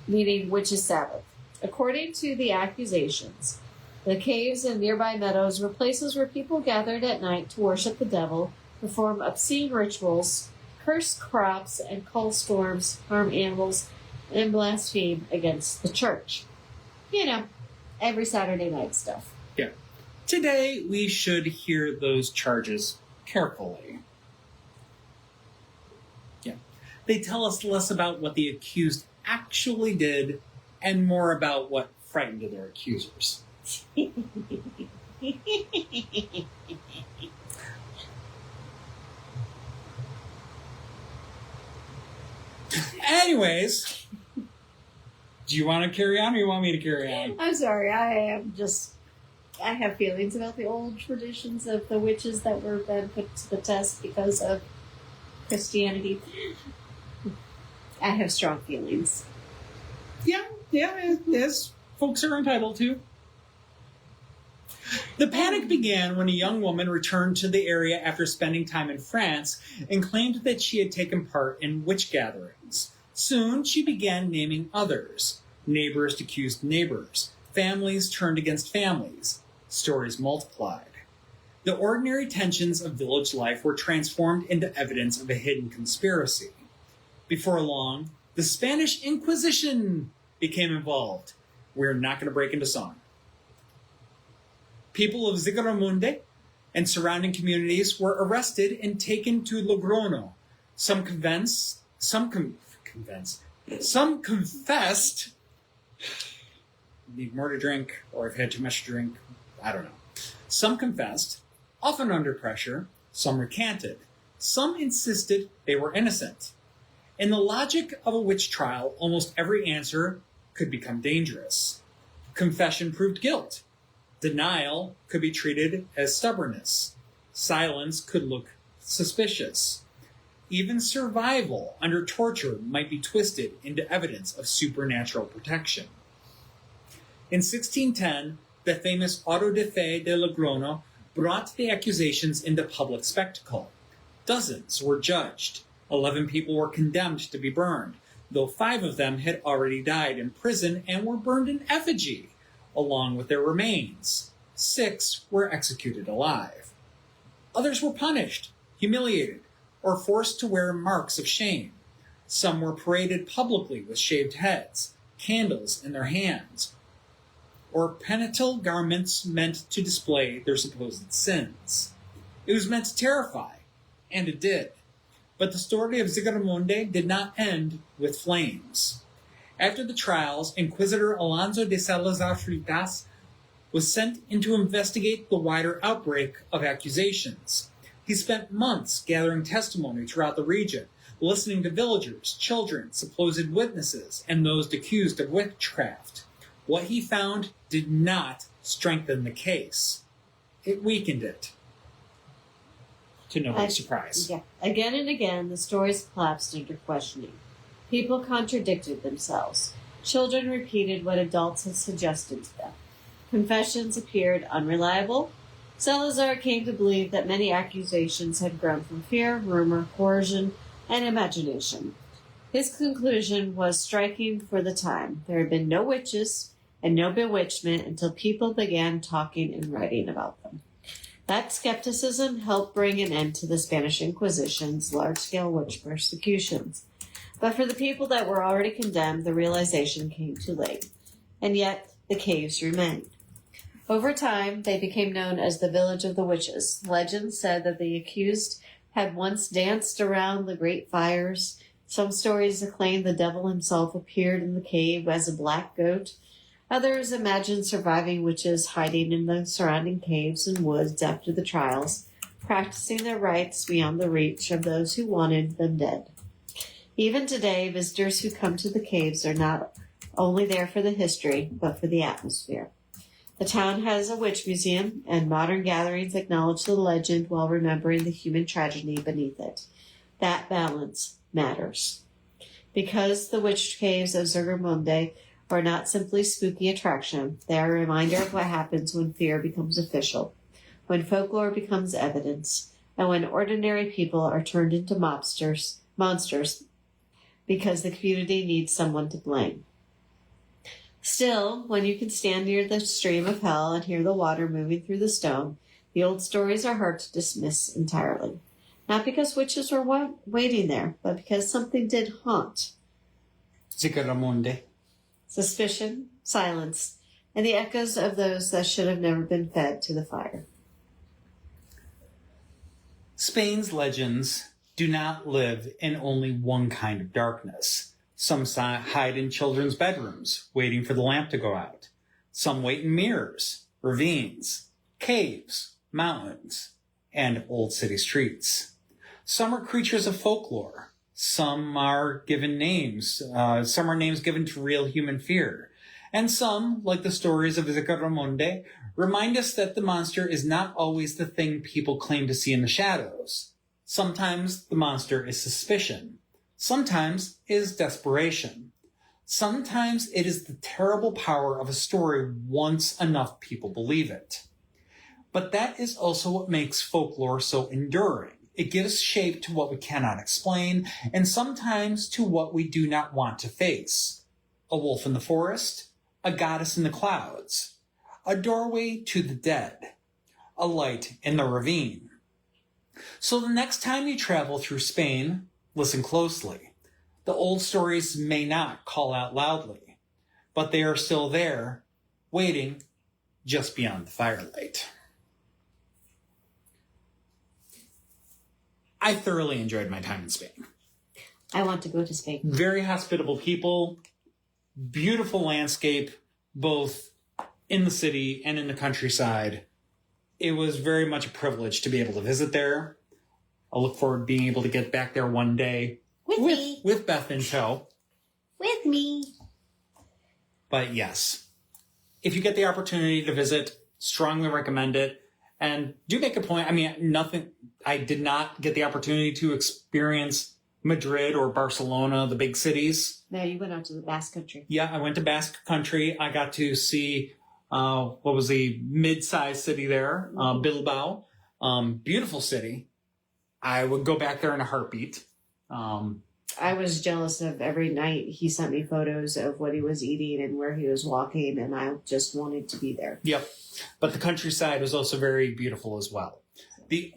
Speaker 2: meaning witch's Sabbath. According to the accusations, the caves and nearby meadows were places where people gathered at night to worship the devil, perform obscene rituals, curse crops and call storms, harm animals, and blaspheme against the church. You know, every Saturday night stuff.
Speaker 1: Yeah. Today, we should hear those charges carefully. Yeah. They tell us less about what the accused actually did and more about what frightened their accusers. Anyways, do you want to carry on or you want me to carry on?
Speaker 2: I'm sorry, I have feelings about the old traditions of the witches that were then put to the test because of Christianity. I have strong feelings.
Speaker 1: Yeah, as folks are entitled to. The panic began when a young woman returned to the area after spending time in France and claimed that she had taken part in witch gatherings. Soon, she began naming others. Neighbors accused neighbors. Families turned against families. Stories multiplied. The ordinary tensions of village life were transformed into evidence of a hidden conspiracy. Before long, the Spanish Inquisition became involved. We're not going to break into song. People of Zugarramurdi and surrounding communities were arrested and taken to Logrono. Some confessed, need more to drink, or I've had too much to drink, I don't know. Some confessed, often under pressure. Some recanted. Some insisted they were innocent. In the logic of a witch trial, almost every answer could become dangerous. Confession proved guilt. Denial could be treated as stubbornness. Silence could look suspicious. Even survival under torture might be twisted into evidence of supernatural protection. In 1610, the famous auto de fe de Logrono brought the accusations into public spectacle. Dozens were judged. 11 people were condemned to be burned, though 5 of them had already died in prison and were burned in effigy, along with their remains. 6 were executed alive. Others were punished, humiliated, or forced to wear marks of shame. Some were paraded publicly with shaved heads, candles in their hands, or penitential garments meant to display their supposed sins. It was meant to terrify, and it did. But the story of Zugarramurdi did not end with flames. After the trials, Inquisitor Alonso de Salazar Fritas was sent in to investigate the wider outbreak of accusations. He spent months gathering testimony throughout the region, listening to villagers, children, supposed witnesses, and those accused of witchcraft. What he found did not strengthen the case. It weakened it. To nobody's surprise.
Speaker 2: Yeah. Again and again, the stories collapsed under questioning. People contradicted themselves. Children repeated what adults had suggested to them. Confessions appeared unreliable. Salazar came to believe that many accusations had grown from fear, rumor, coercion, and imagination. His conclusion was striking for the time. There had been no witches and no bewitchment until people began talking and writing about them. That skepticism helped bring an end to the Spanish Inquisition's large-scale witch persecutions. But for the people that were already condemned, the realization came too late. And yet, the caves remained. Over time, they became known as the Village of the Witches. Legends said that the accused had once danced around the great fires. Some stories claim the devil himself appeared in the cave as a black goat. Others imagined surviving witches hiding in the surrounding caves and woods after the trials, practicing their rites beyond the reach of those who wanted them dead. Even today, visitors who come to the caves are not only there for the history, but for the atmosphere. The town has a witch museum, and modern gatherings acknowledge the legend while remembering the human tragedy beneath it. That balance matters. Because the witch caves of Zugarramurdi are not simply spooky attraction, they are a reminder of what happens when fear becomes official, when folklore becomes evidence, and when ordinary people are turned into monsters because the community needs someone to blame. Still, when you can stand near the stream of hell and hear the water moving through the stone, the old stories are hard to dismiss entirely. Not because witches were waiting there, but because something did haunt.
Speaker 1: Zugarramurdi.
Speaker 2: Suspicion, silence, and the echoes of those that should have never been fed to the fire.
Speaker 1: Spain's legends do not live in only one kind of darkness. Some hide in children's bedrooms, waiting for the lamp to go out. Some wait in mirrors, ravines, caves, mountains, and old city streets. Some are creatures of folklore. Some are given names. Some are names given to real human fear. And some, like the stories of Zugarramurdi, remind us that the monster is not always the thing people claim to see in the shadows. Sometimes the monster is suspicion. Sometimes it is desperation. Sometimes it is the terrible power of a story once enough people believe it. But that is also what makes folklore so enduring. It gives shape to what we cannot explain, and sometimes to what we do not want to face. A wolf in the forest, a goddess in the clouds, a doorway to the dead, a light in the ravine. So the next time you travel through Spain, listen closely. The old stories may not call out loudly, but they are still there, waiting just beyond the firelight. I thoroughly enjoyed my time in Spain.
Speaker 2: I want to go to Spain.
Speaker 1: Very hospitable people, beautiful landscape, both in the city and in the countryside. It was very much a privilege to be able to visit there. I look forward to being able to get back there one day with Beth in tow.
Speaker 2: With me.
Speaker 1: But yes, if you get the opportunity to visit, strongly recommend it. And do make a point. I mean, I did not get the opportunity to experience Madrid or Barcelona, the big cities.
Speaker 2: No, you went out to the Basque country.
Speaker 1: Yeah, I went to Basque country. I got to see what was the mid-sized city there, Bilbao. Beautiful city. I would go back there in a heartbeat.
Speaker 2: I was jealous of every night he sent me photos of what he was eating and where he was walking, and I just wanted to be there.
Speaker 1: Yep. But the countryside was also very beautiful as well. The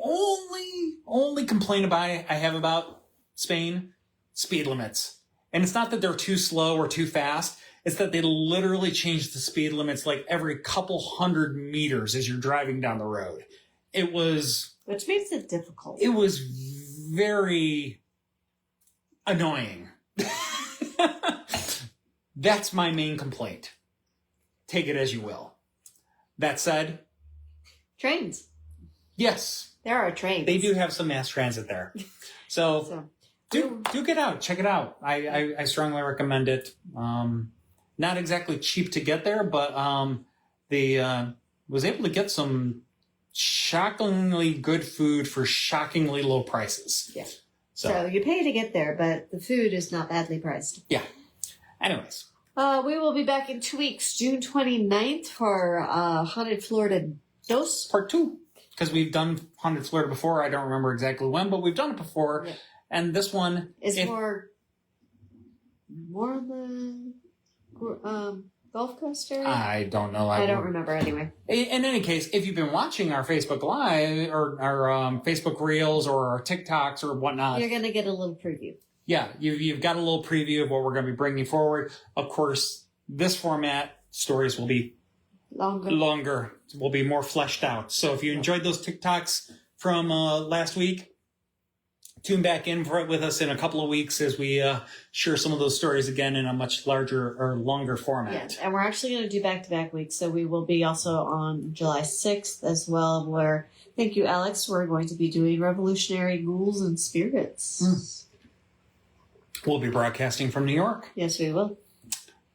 Speaker 1: only complaint I have about Spain, speed limits. And it's not that they're too slow or too fast. It's that they literally change the speed limits like every couple hundred meters as you're driving down the road.
Speaker 2: Which makes it difficult.
Speaker 1: It was very annoying. That's my main complaint. Take it as you will. That said,
Speaker 2: trains.
Speaker 1: Yes.
Speaker 2: There are trains.
Speaker 1: They do have some mass transit there. So do get out. Check it out. I strongly recommend it. Not exactly cheap to get there, but they was able to get some shockingly good food for shockingly low prices.
Speaker 2: Yeah. So you pay to get there, but the food is not badly priced.
Speaker 1: Yeah. Anyways.
Speaker 2: We will be back in 2 weeks, June 29th for Haunted Florida Dos.
Speaker 1: Part 2. Because we've done Haunted Florida before. I don't remember exactly when, but we've done it before. Yeah. And this one
Speaker 2: is more on the Gulf Coast area?
Speaker 1: I don't know.
Speaker 2: I don't remember anyway.
Speaker 1: In any case, if you've been watching our Facebook Live or our Facebook Reels or our TikToks or whatnot,
Speaker 2: you're going to get a little preview.
Speaker 1: Yeah, you've got a little preview of what we're going to be bringing forward. Of course, this format, stories will be longer, will be more fleshed out. So if you enjoyed those TikToks from last week, tune back in with us in a couple of weeks as we share some of those stories again in a much larger or longer format.
Speaker 2: Yeah, and we're actually going to do back-to-back weeks. So we will be also on July 6th as well, where, thank you, Alex, we're going to be doing Revolutionary Ghouls and Spirits.
Speaker 1: We'll be broadcasting from New York.
Speaker 2: Yes, we will.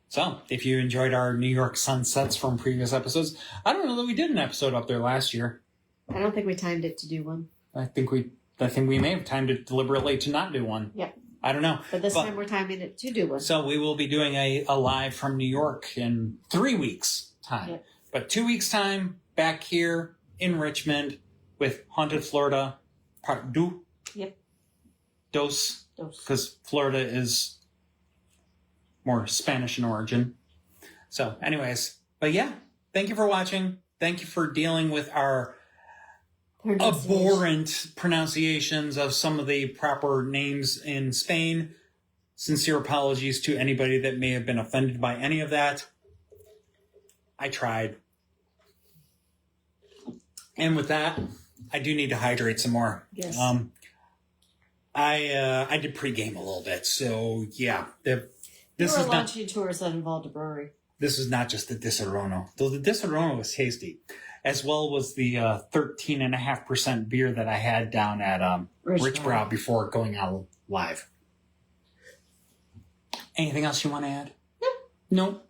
Speaker 1: So, if you enjoyed our New York sunsets from previous episodes, I don't know that we did an episode up there last year.
Speaker 2: I don't think we timed it to do one.
Speaker 1: I think we may have timed it deliberately to not do one.
Speaker 2: Yeah.
Speaker 1: I don't know.
Speaker 2: But this time we're timing it to do one.
Speaker 1: So we will be doing a live from New York in 3 weeks' time. Yep. But 2 weeks' time, back here in Richmond with Haunted Florida Part 2.
Speaker 2: Yep.
Speaker 1: Dos. Because Florida is more Spanish in origin. So, anyways. But yeah, thank you for watching. Thank you for dealing with our abhorrent pronunciations of some of the proper names in Spain. Sincere apologies to anybody that may have been offended by any of that. I tried. And with that, I do need to hydrate some more.
Speaker 2: Yes.
Speaker 1: I did pregame a little bit, so yeah. This is
Speaker 2: launching tours that involved a brewery.
Speaker 1: This is not just the Disaronno, though the Disaronno was tasty, as well was the 13.5% beer that I had down at Richmond before going out live. Anything else you want to add? No.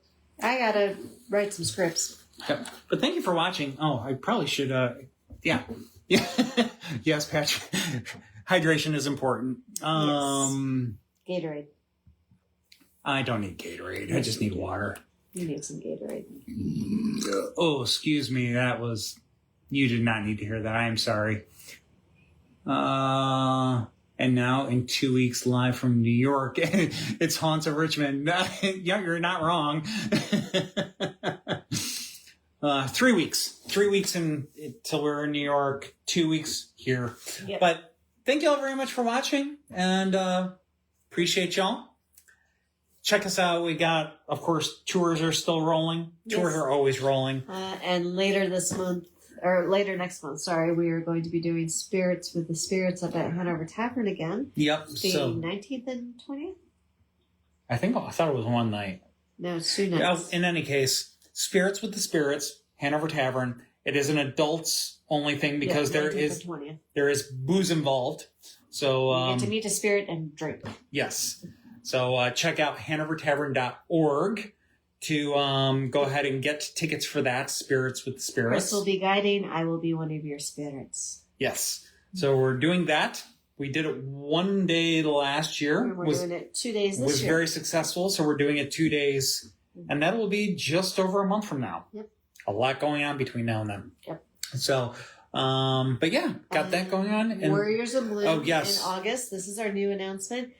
Speaker 2: I gotta write some scripts.
Speaker 1: Okay. But thank you for watching. Oh, I probably should. Yeah. Yes, Patrick. Hydration is important.
Speaker 2: Gatorade.
Speaker 1: I don't need Gatorade. I just need water.
Speaker 2: You need some Gatorade.
Speaker 1: Oh, excuse me. You did not need to hear that. I am sorry. And now in 2 weeks live from New York, it's Haunts of Richmond. Yeah, you're not wrong. 3 weeks. 3 weeks until we're in New York. 2 weeks here. Yep. But thank you all very much for watching, and appreciate y'all. Check us out. We got, of course, tours are still rolling. Yes. Tours are always rolling.
Speaker 2: And later next month, we are going to be doing Spirits with the Spirits up at Hanover Tavern again.
Speaker 1: Yep.
Speaker 2: The 19th and 20th?
Speaker 1: I thought it was one night.
Speaker 2: No, it's 2 nights.
Speaker 1: In any case, Spirits with the Spirits, Hanover Tavern. It is an adults only thing because there is booze involved. So
Speaker 2: you get to meet a spirit and drink.
Speaker 1: Yes. So check out hanovertavern.org to go ahead and get tickets for that. Spirits with the Spirits.
Speaker 2: Chris will be guiding. I will be one of your spirits.
Speaker 1: Yes. So we're doing that. We did it one day last year.
Speaker 2: And we're doing it 2 days this year. It was
Speaker 1: very successful. So we're doing it 2 days. And that will be just over a month from now.
Speaker 2: Yep.
Speaker 1: a lot going on between now and then.
Speaker 2: Yep.
Speaker 1: So, but yeah, got that going on. And
Speaker 2: Warriors of Bloom
Speaker 1: in
Speaker 2: August. This is our new announcement.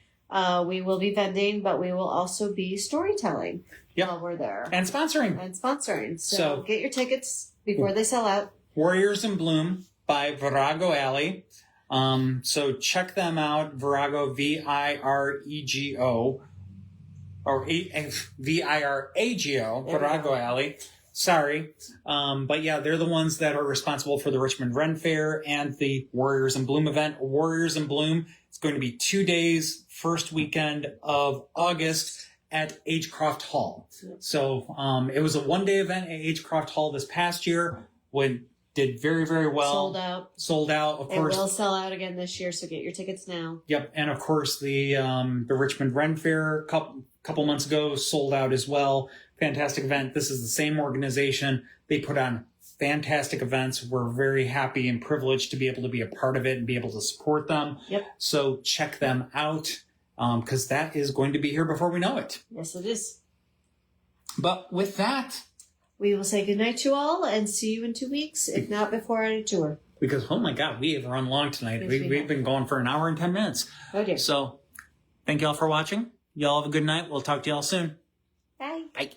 Speaker 2: We will be vending, but we will also be storytelling while we're there.
Speaker 1: And sponsoring.
Speaker 2: So get your tickets before they sell out.
Speaker 1: Warriors in Bloom by Virago Alley. So check them out. Virago, Virego, or Virago, Virago Alley. Sorry. But yeah, they're the ones that are responsible for the Richmond Ren Fair and the Warriors in Bloom event. Warriors in Bloom, it's going to be 2 days, first weekend of August at Agecroft Hall. So it was a one-day event at Agecroft Hall this past year. Did very, very well. Sold out, of course.
Speaker 2: It will sell out again this year, so get your tickets now.
Speaker 1: Yep, and of course the Richmond Ren Fair a couple months ago sold out as well. Fantastic event. This is the same organization. They put on fantastic events. We're very happy and privileged to be able to be a part of it and be able to support them.
Speaker 2: Yep.
Speaker 1: So check them out because that is going to be here before we know it.
Speaker 2: Yes, it is.
Speaker 1: But with that,
Speaker 2: we will say goodnight to all and see you in 2 weeks, if not before our tour.
Speaker 1: Because, oh my God, we have run long tonight.
Speaker 2: Yes,
Speaker 1: We've been going for an hour and 10 minutes.
Speaker 2: Oh dear.
Speaker 1: So thank you all for watching. Y'all have a good night. We'll talk to y'all soon.
Speaker 2: Bye.
Speaker 1: Bye.